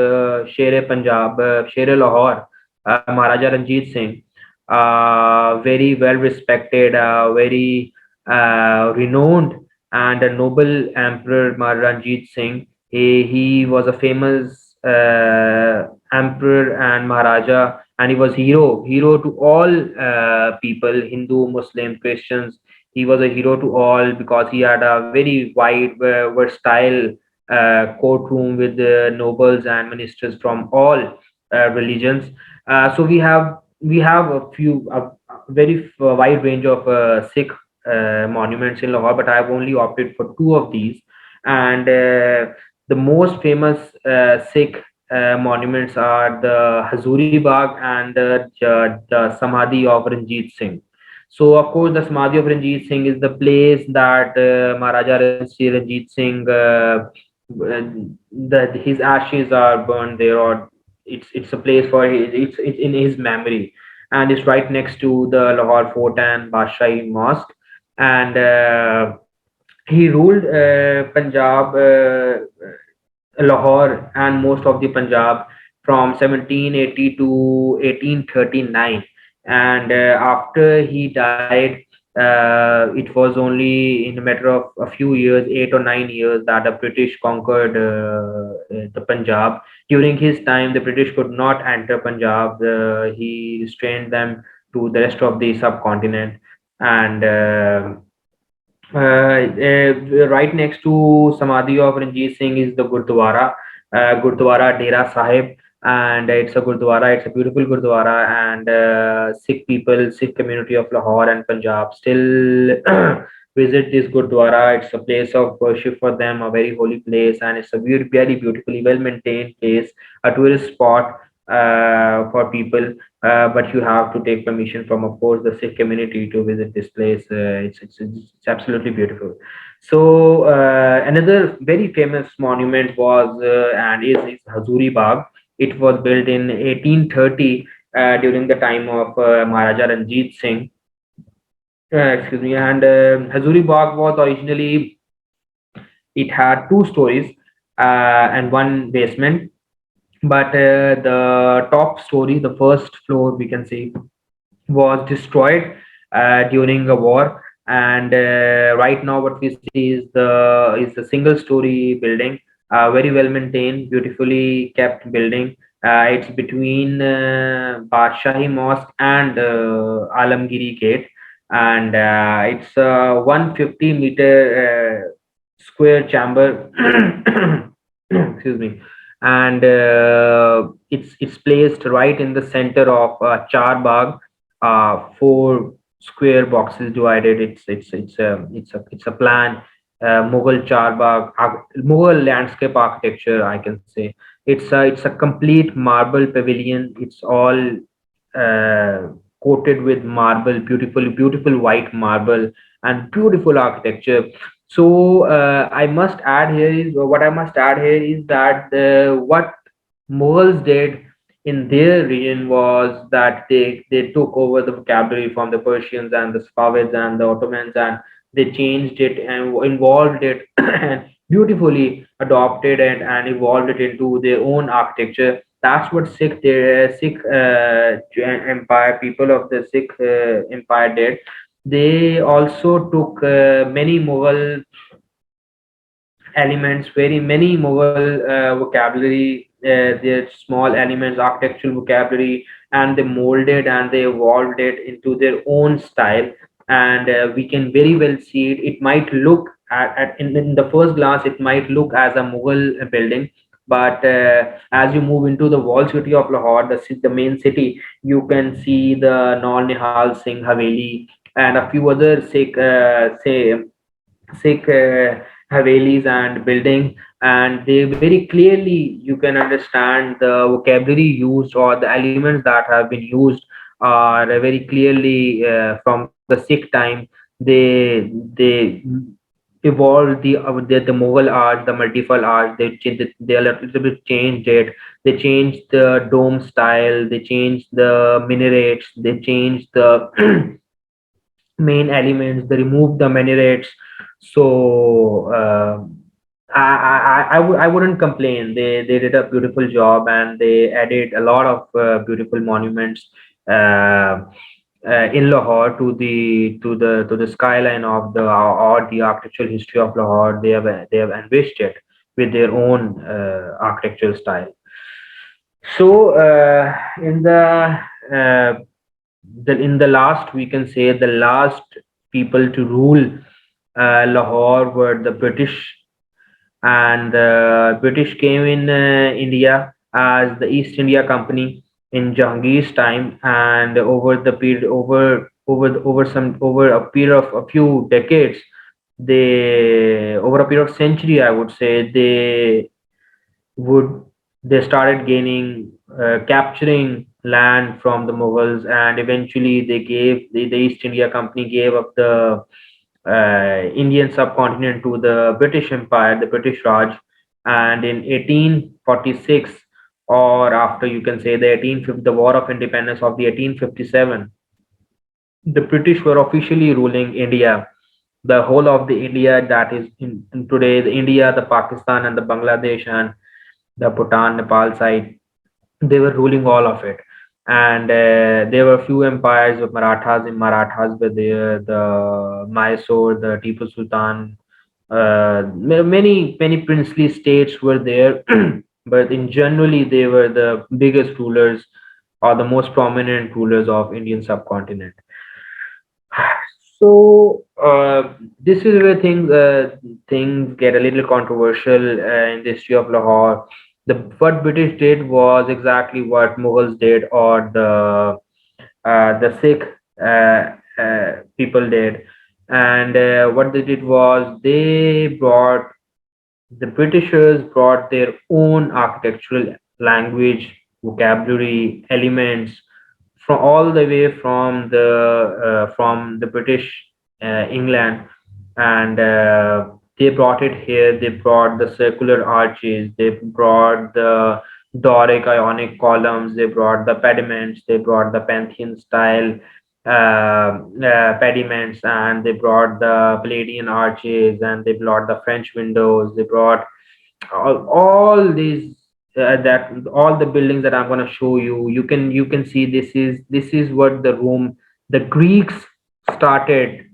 Sher Punjab, Sher Lahore, Maharaja Ranjit Singh, very well respected, very renowned, and a noble emperor, Maharaja Ranjit Singh. He was a famous emperor and Maharaja, and he was hero to all people, Hindu, Muslim, Christians. He was a hero to all because he had a very wide, versatile courtroom with nobles and ministers from all religions. So we have a very wide range of Sikh monuments in Lahore, but I've only opted for two of these. And the most famous Sikh monuments are the Hazuri Bagh and the Samadhi of Ranjit Singh. So, of course, the Samadhi of Ranjit Singh is the place that Maharaja Ranjit Singh, his ashes are burned there, or it's a place for it's in his memory, and it's right next to the Lahore Fort and Bashahi Mosque. And he ruled Punjab, Lahore, and most of the Punjab from 1780 to 1839. And after he died, It was only in a matter of a few years, 8 or 9 years, that the British conquered the Punjab. During his time, the British could not enter Punjab. He restrained them to the rest of the subcontinent, and right next to Samadhi of Ranjit Singh is the Gurdwara, Gurdwara Dera Sahib, and it's a Gurdwara. It's a beautiful Gurdwara, and Sikh people, Sikh community of Lahore and Punjab still visit this Gurdwara. It's a place of worship for them, a very holy place, and it's a very beautifully well maintained place, a tourist spot for people, but you have to take permission from, of course, the Sikh community to visit this place. It's absolutely beautiful. So another very famous monument was and is Hazuri Bagh. It was built in 1830 during the time of Maharaja Ranjit Singh. Excuse me. And Hazuri Bagh was originally, it had two stories and one basement, but the top story, the first floor, we can say, was destroyed during a war. And right now what we see is the single story building, very well maintained, beautifully kept building. It's between Bashahi Mosque and Alamgiri Gate, and it's a 150-meter square chamber. Excuse me. And it's placed right in the center of Char Bagh, four square boxes divided. It's a plan, Mughal Charbagh, Mughal landscape architecture, I can say. It's a complete marble pavilion. It's all uh, coated with marble, beautiful white marble, and beautiful architecture. So I must add here is what I must add here is that what Mughals did in their region was that they took over the vocabulary from the Persians and the Safavids and the Ottomans, and they changed it and involved it and beautifully adopted and evolved it into their own architecture. That's what Sikh empire, people of the Sikh empire did. They also took many Mughal elements, very many Mughal vocabulary, their small elements, architectural vocabulary, and they molded and they evolved it into their own style. And we can very well see it. It might look in the first glance, it might look as a Mughal building, but as you move into the wall city of Lahore, the main city, you can see the Nor Nihal Singh Haveli and a few other Sikh Havelis and buildings, and they very clearly you can understand the vocabulary used or the elements that have been used are very clearly from the Sikh time. They evolved the Mughal art, the medieval art. They a little bit changed it. They changed the dome style. They changed the minarets. They changed the main elements. They removed the minarets. So I wouldn't complain. They did a beautiful job, and they added a lot of beautiful monuments uh, in Lahore to the skyline of the or the architectural history of Lahore. They have enriched it with their own architectural style. So in the last, we can say, the last people to rule Lahore were the British, and the British came in India as the East India Company in Jahangir's time, and over the period over a period of a few decades, they over a period of century, I would say, would they started gaining capturing land from the Mughals, and eventually the East India Company gave up the Indian subcontinent to the British Empire, the British Raj. And in 1846, or after, you can say, the War of Independence of the 1857, the British were officially ruling India, the whole of the India that is in today, the India, the Pakistan, and the Bangladesh, and the Bhutan, Nepal side. They were ruling all of it. and there were few empires of Marathas. And Marathas were there, the Mysore, the Tipu Sultan, many princely states were there, but in generally they were the biggest rulers or the most prominent rulers of Indian subcontinent. So this is where things get a little controversial in the history of Lahore. What British did was exactly what Mughals did, or the Sikh people did, and what they did was the Britishers brought their own architectural language, vocabulary, elements from all the way from the British England, and they brought it here. They brought the circular arches. They brought the Doric Ionic columns. They brought the pediments. They brought the Pantheon style pediments, and they brought the Palladian arches, and they brought the French windows. They brought all these that all the buildings that I'm going to show you. You can see this is what the Greeks started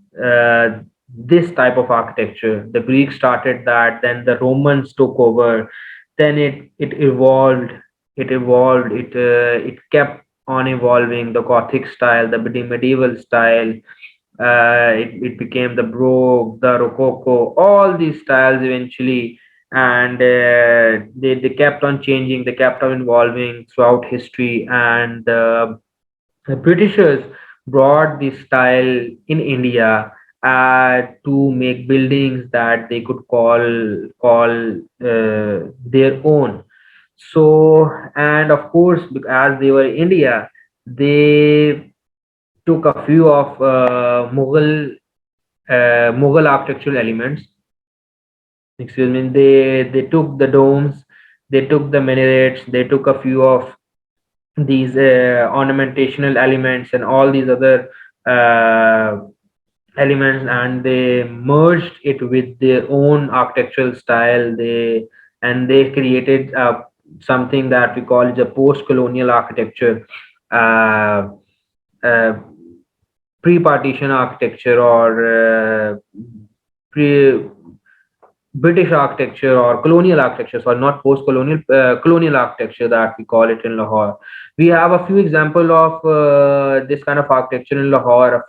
this type of architecture. The Greeks started that, then the Romans took over, then it evolved. It kept on evolving, the Gothic style, the medieval style. It became the Baroque, the Rococo, all these styles eventually, and they kept on changing, they kept on evolving throughout history, and the Britishers brought this style in India to make buildings that they could call their own. So, and of course, as they were in India, they took a few of Mughal architectural elements. Excuse me. They took the domes, they took the minarets, they took a few of these ornamentational elements and all these other uh, elements, and they merged it with their own architectural style. They created something that we call the post-colonial architecture. Uh, uh, Pre-partition architecture, or pre British architecture, or colonial architecture, so not post-colonial, colonial architecture that we call it in Lahore. We have a few example of this kind of architecture in Lahore.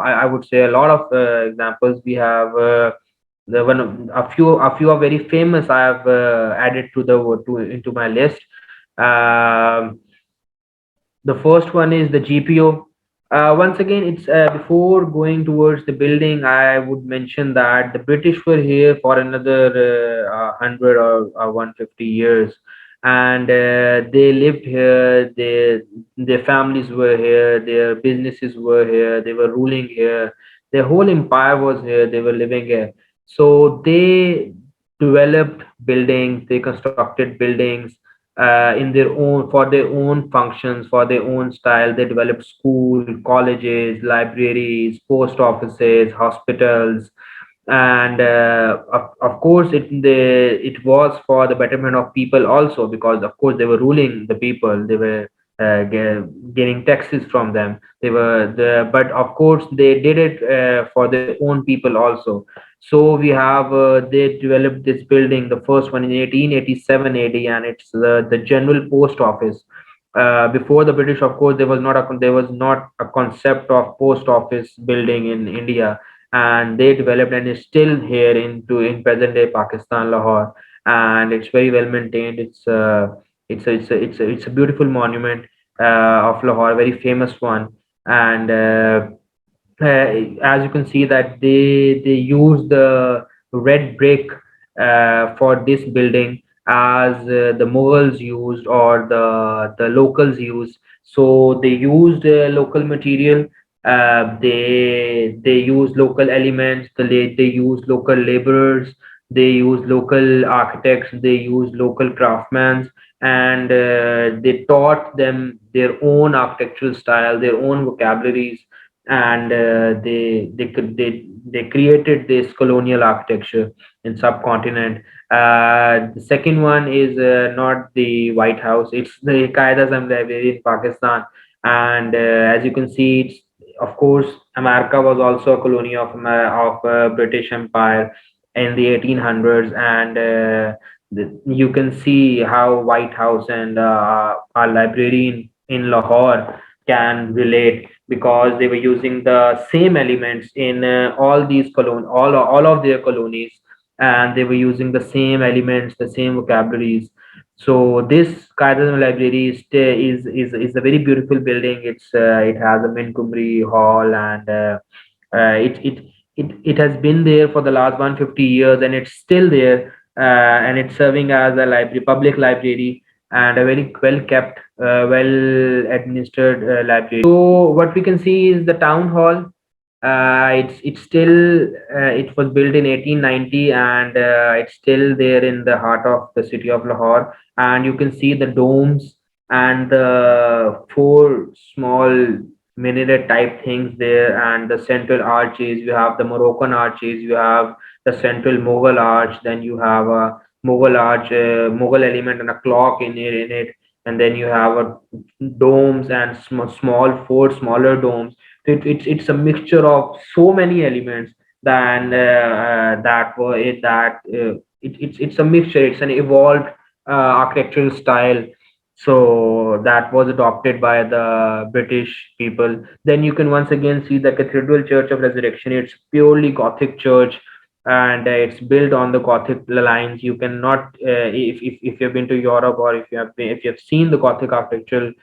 I would say a lot of examples. We have the one a few are very famous. I have added to into my list. Um, the first one is the GPO. Once again, it's before going towards the building, I would mention that the British were here for another 100 or 150 years, and they lived here. Their families were here. Their businesses were here. They were ruling here. Their whole empire was here. They were living here. So they developed buildings. They constructed buildings in their own, for their own functions, for their own style. They developed school, colleges, libraries, post offices, hospitals, and of course it was for the betterment of people also, because of course they were ruling the people. They were gaining taxes from them. But of course they did it for their own people also. So we have they developed this building, the first one in 1887 AD, and it's the general post office. Before the British, of course, there was not a concept of post office building in India, and they developed and is still here in present day Pakistan, Lahore, and it's very well maintained. It's a beautiful monument of Lahore, very famous one, and as you can see that they use the red brick for this building, as the Mughals used, or the locals used. So they used local material. They use local elements. They use local laborers. They use local architects. They use local craftsmen, and they taught them their own architectural style, their own vocabularies, and they created this colonial architecture in subcontinent. The second one is not the White House; it's the Kaidasa Library in Pakistan. And as you can see, it's, of course, America was also a colony of British Empire in the 1800s, and you can see how White House and our library in Lahore can relate, because they were using the same elements in all these all of their colonies, and they were using the same elements, the same vocabularies. So this Kaizen library is a very beautiful building. It has a Minkumri hall, and it has been there for the last 150 years, and it's still there, and it's serving as a library, public library, and a very well kept, well administered library. So what we can see is the town hall. It's still it was built in 1890, and it's still there in the heart of the city of Lahore. And you can see the domes and the four small minaret type things there, and the central arches. You have the Moroccan arches. You have the central Mughal arch. Then you have a Mughal arch, Mughal element, and a clock in it. And then you have a domes and small four smaller domes. It's a mixture of so many elements. Then that were it that it's a mixture. It's an evolved architectural style. So that was adopted by the British people. Then you can once again see the Cathedral Church of Resurrection. It's purely Gothic church, and it's built on the Gothic lines. You cannot, if you've been to Europe, or if you have seen the Gothic architectural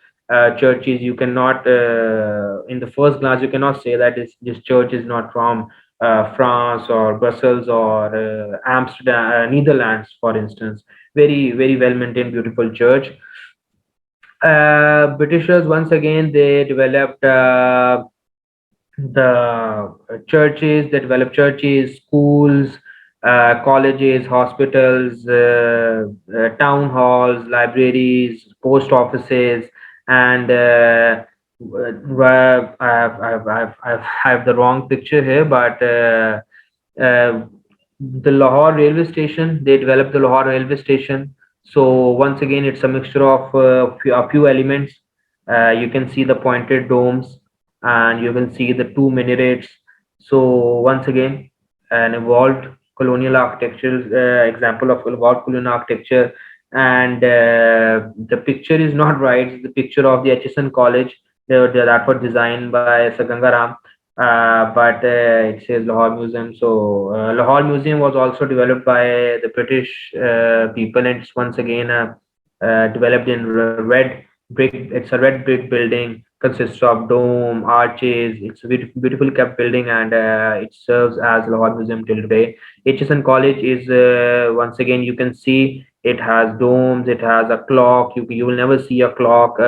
churches, you cannot, in the first glance, you cannot say that this church is not from France or Brussels or Amsterdam, Netherlands, for instance. Very well maintained, beautiful church. Britishers, once again, they developed they developed churches, schools, colleges, hospitals, town halls, libraries, post offices, and I have the wrong picture here, but the Lahore railway station, they developed the Lahore railway station. So once again, it's a mixture of a few elements. You can see the pointed domes, and you can see the two minarets. So once again, an evolved colonial architecture, example of evolved colonial architecture. And the picture is not right. It's the picture of the HSN College. That was designed by Sagangaram, but it says Lahore Museum. So Lahore Museum was also developed by the British people, and it's once again developed in red brick. It's a red brick building, consists of dome, arches. It's a beautifully kept building, and it serves as Lahore Museum till today. HSN College is once again, you can see it has domes. It has a clock. You will never see a clock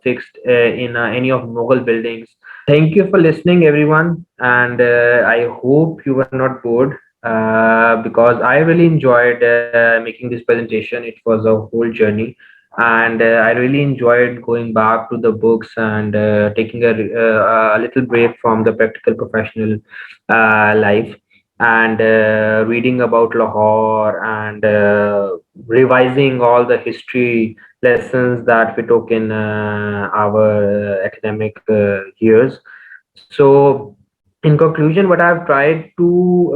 fixed in any of Mughal buildings. Thank you for listening, everyone, and I hope you were not bored, because I really enjoyed making this presentation. It was a whole journey, and I really enjoyed going back to the books and taking a little break from the practical professional life, and reading about Lahore, and revising all the history lessons that we took in our academic years. So, in conclusion, what I've tried to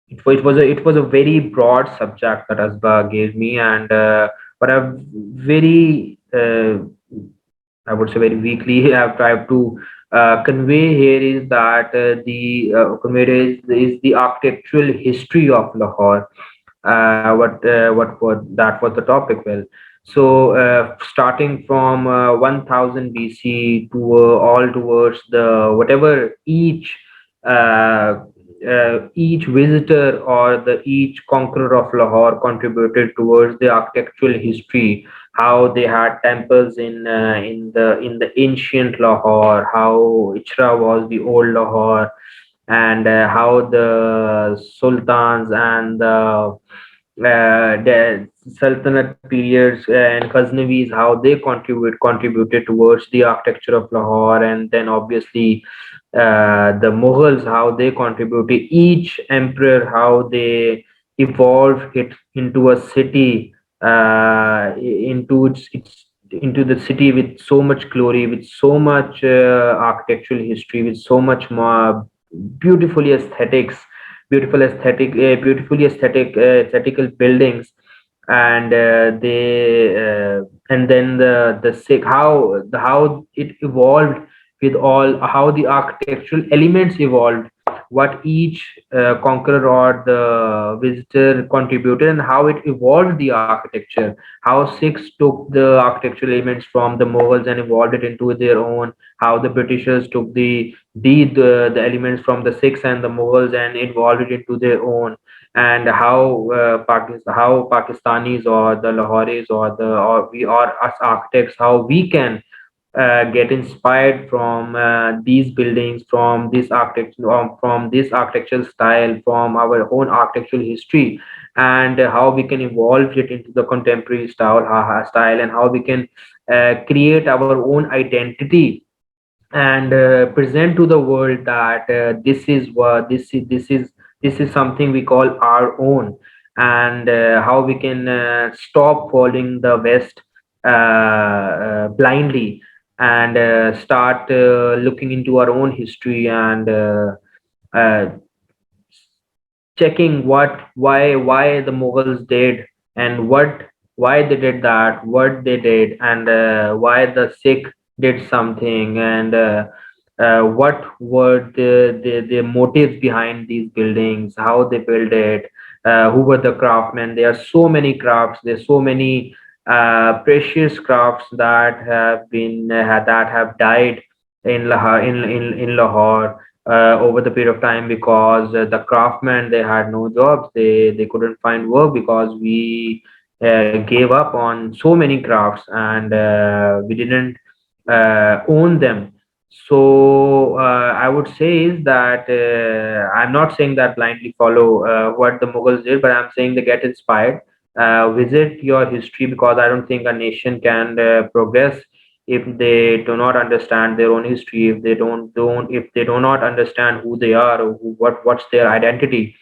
it was a very broad subject that Asba gave me, and but I've very I would say very weakly I've tried to convey here is that is the architectural history of Lahore. What that was the topic. Well, so starting from 1000 BC to all towards the whatever each visitor or the each conqueror of Lahore contributed towards the architectural history, how they had temples in the ancient Lahore, how Ichra was the old Lahore, and how the sultans and the Sultanate periods and Ghaznavis, how they contributed towards the architecture of Lahore, and then obviously the Mughals, how they contributed, each emperor, how they evolved it into a city, into the city with so much glory, with so much architectural history, with so much more beautifully aesthetics, beautifully aesthetical buildings, and and then the Sikh, how it evolved, with all how the architectural elements evolved, what each conqueror or the visitor contributed, and how it evolved the architecture, how Sikhs took the architectural elements from the Mughals and evolved it into their own, how the Britishers took the elements from the Sikhs and the Mughals and evolved it into their own, and how how Pakistanis or the Lahoris or the or we or us architects, how we can get inspired from these buildings, from this architecture, from this architectural style, from our own architectural history, and how we can evolve it into the contemporary style, and how we can create our own identity, and present to the world that this is what this is something we call our own, and how we can stop following the West blindly, and start looking into our own history, and uh, checking why the Mughals did, and why they did that, what they did, and why the Sikh did something, and what were the motives behind these buildings, how they built it, who were the craftsmen. There are so many crafts, there's so many precious crafts that have died in Lahore over the period of time, because the craftsmen, they had no jobs, they couldn't find work, because we gave up on so many crafts, and we didn't own them. So I would say is that I'm not saying that blindly follow what the Mughals did, but I'm saying they get inspired, visit your history, because I don't think a nation can progress if they do not understand their own history, if they do not understand who they are, or what's their identity.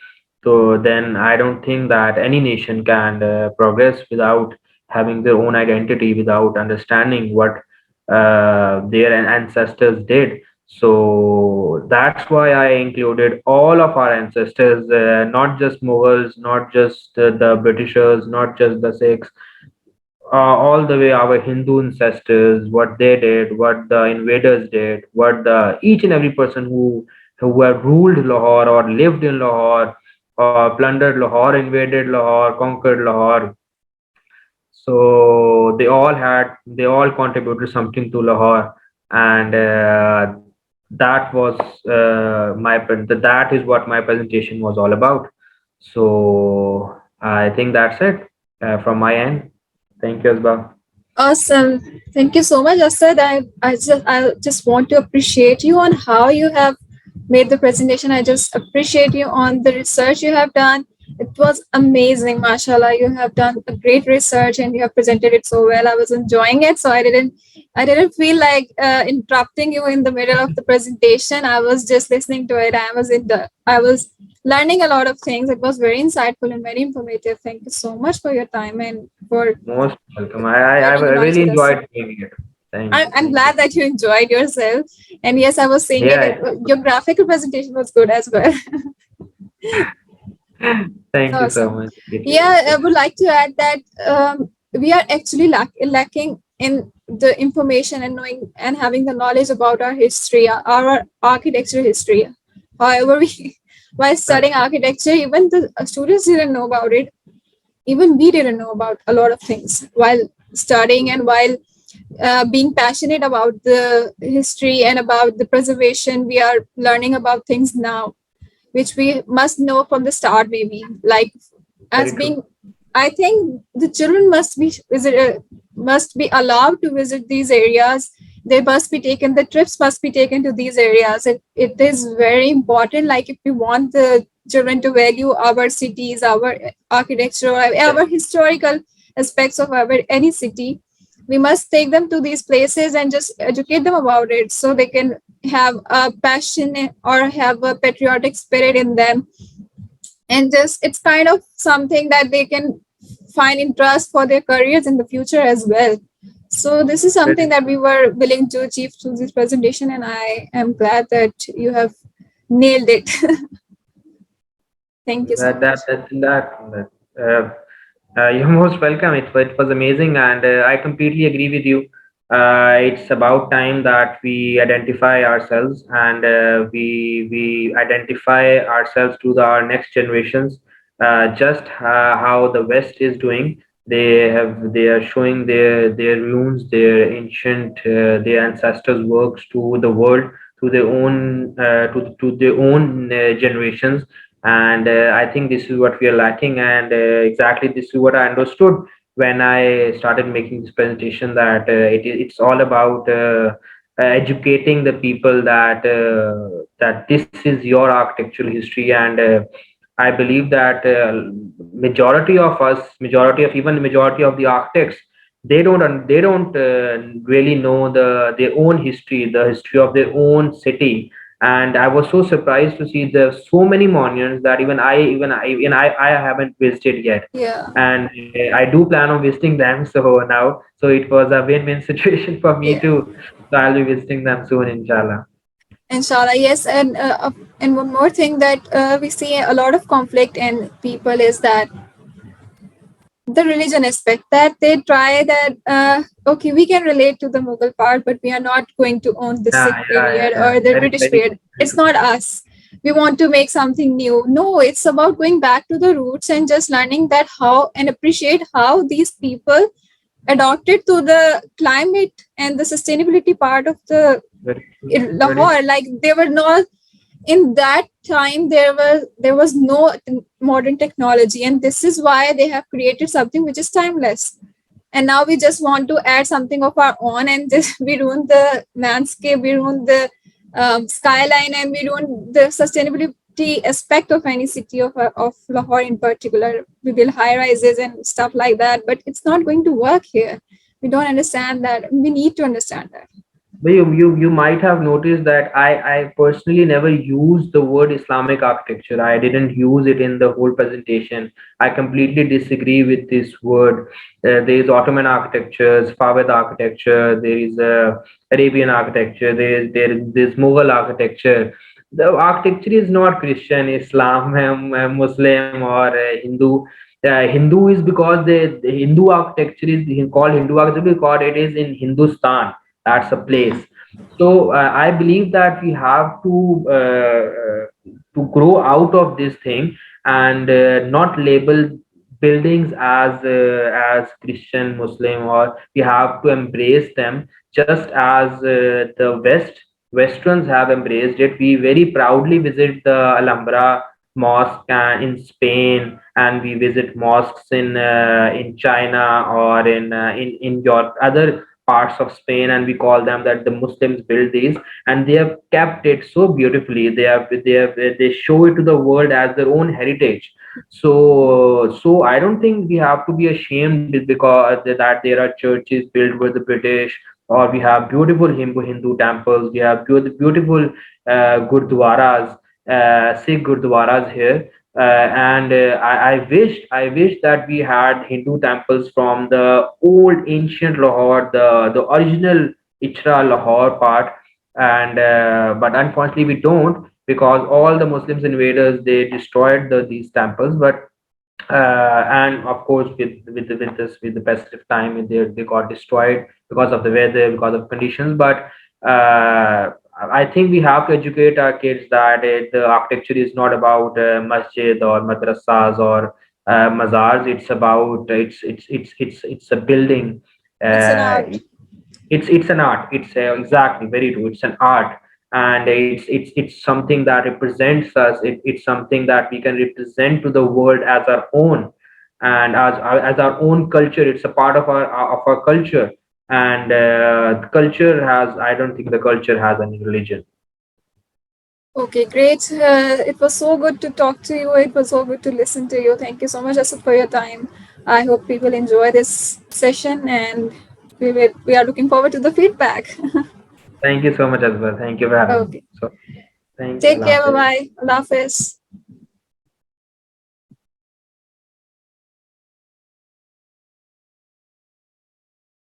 So then I don't think that any nation can progress without having their own identity, without understanding what their ancestors did. So that's why I included all of our ancestors, not just Mughals, not just the Britishers, not just the Sikhs, all the way our Hindu ancestors, what they did, what the invaders did, what the each and every person who have ruled Lahore or lived in Lahore or plundered Lahore, invaded Lahore, conquered Lahore. So they all contributed something to Lahore, and that was that is what my presentation was all about. So I think that's it from my end. Thank you, Asba. Awesome. Thank you so much, Asad. I just want to appreciate you on how you have made the presentation. I just appreciate you on the research you have done. It was amazing, mashallah. You have done a great research and you have presented it so well. I was enjoying it, so I didn't feel like interrupting you in the middle of the presentation. I was just listening to it. I was learning a lot of things. It was very insightful and very informative. Thank you so much for your time and for Most welcome. I sharing your knowledge really with us. enjoyed doing it. Thank you. I'm Thank you. glad that you enjoyed yourself. And yes, I was saying Yeah. your graphical presentation was good as well. Thank you so Awesome. much. Appreciate Yeah, I it. would like to add that we are actually lacking in the information and knowing and having the knowledge about our history, our architecture history. However, while studying architecture, even the students didn't know about it. Even we didn't know about a lot of things while studying and while being passionate about the history and about the preservation. We are learning about things now which we must know from the start, maybe like Very as true. being, I think the children must be allowed to visit these areas. They must be taken, the trips must be taken to these areas. It is very important, like if we want the children to value our cities, our architecture, our historical aspects of our any city, we must take them to these places and just educate them about it so they can have a passion or have a patriotic spirit in them, and just it's kind of something that they can find interest for their careers in the future as well. So this is something that we were willing to achieve through this presentation, and I am glad that you have nailed it. Thank you so That that much. that that. You're most welcome. It was amazing, and I completely agree with you. It's about time that we identify ourselves, and we identify ourselves to our next generations. Just how the West is doing. They are showing their ruins, their ancient, their ancestors' works to the world, to their own to their own generations. And I think this is what we are lacking, and exactly this is what I understood when I started making this presentation, that it's all about educating the people that that this is your architectural history. And I believe that majority of us, majority of even majority of the architects, they don't really know their own history, the history of their own city. And I was so surprised to see there's so many monuments that I haven't visited yet. Yeah, And I do plan on visiting them. So now, so it was a win-win situation for me yeah. too. So I'll be visiting them soon, inshallah. Inshallah, yes. And one more thing that we see a lot of conflict in people is that the religion aspect, that they try that okay, we can relate to the Mughal part, but we are not going to own the Yeah, Sikh yeah, yeah, period yeah. or the Very, British very, period. very It's true. not us. We want to make something new. No, it's about going back to the roots and just learning that how and appreciate how these people adapted to the climate and the sustainability part of the Very true. in Very Lahore. Like they were not in that time, there was no modern technology, and this is why they have created something which is timeless. And now we just want to add something of our own, and just we ruin the landscape, we ruin the skyline, and we ruin the sustainability aspect of any city of Lahore in particular. We build high rises and stuff like that, but it's not going to work here. We don't understand that. We need to understand that. But you might have noticed that I personally never used the word Islamic architecture. I didn't use it in the whole presentation. I completely disagree with this word. There is Ottoman architecture, Favid architecture, there is Arabian architecture, there's Mughal architecture. The architecture is not Christian, Islam, Muslim, or Hindu. Hindu is because the Hindu architecture is called Hindu architecture because it is in Hindustan. That's a Yeah. place. So I believe that we have to grow out of this thing, and not label buildings as Christian, Muslim, or we have to embrace them just as the Westerns have embraced it. We very proudly visit the Alhambra mosque in Spain, and we visit mosques in China, or in your other parts of Spain, and we call them that the Muslims built these, and they have kept it so beautifully. They show it to the world as their own heritage. So I don't think we have to be ashamed because that there are churches built by the British, or we have beautiful Hindu temples. We have beautiful gurdwaras, Sikh gurdwaras here. And I wish that we had Hindu temples from the old ancient Lahore, the original Ichra Lahore part. And but unfortunately we don't, because all the Muslims invaders, they destroyed these temples. But and of course with the passage of time, they got destroyed because of the weather, because of conditions. But I think we have to educate our kids that the architecture is not about masjid or madrasas or mazars. It's about it's a building. It's an uh, art. it's an art. It's exactly very true. It's an art, and it's something that represents us. It's something that we can represent to the world as our own, and as our own culture. It's a part of our culture. And culture has, I don't think the culture has any religion. Okay, great. It was so good to talk to you. It was so good to listen to you. Thank you so much, Asad, for your time. I hope people enjoy this session, and we are looking forward to the feedback. Thank you so much, Asbar. Thank you for having me. Okay. So, thank you. Take Allah care. Bye Hafiz. bye. Allah Hafiz.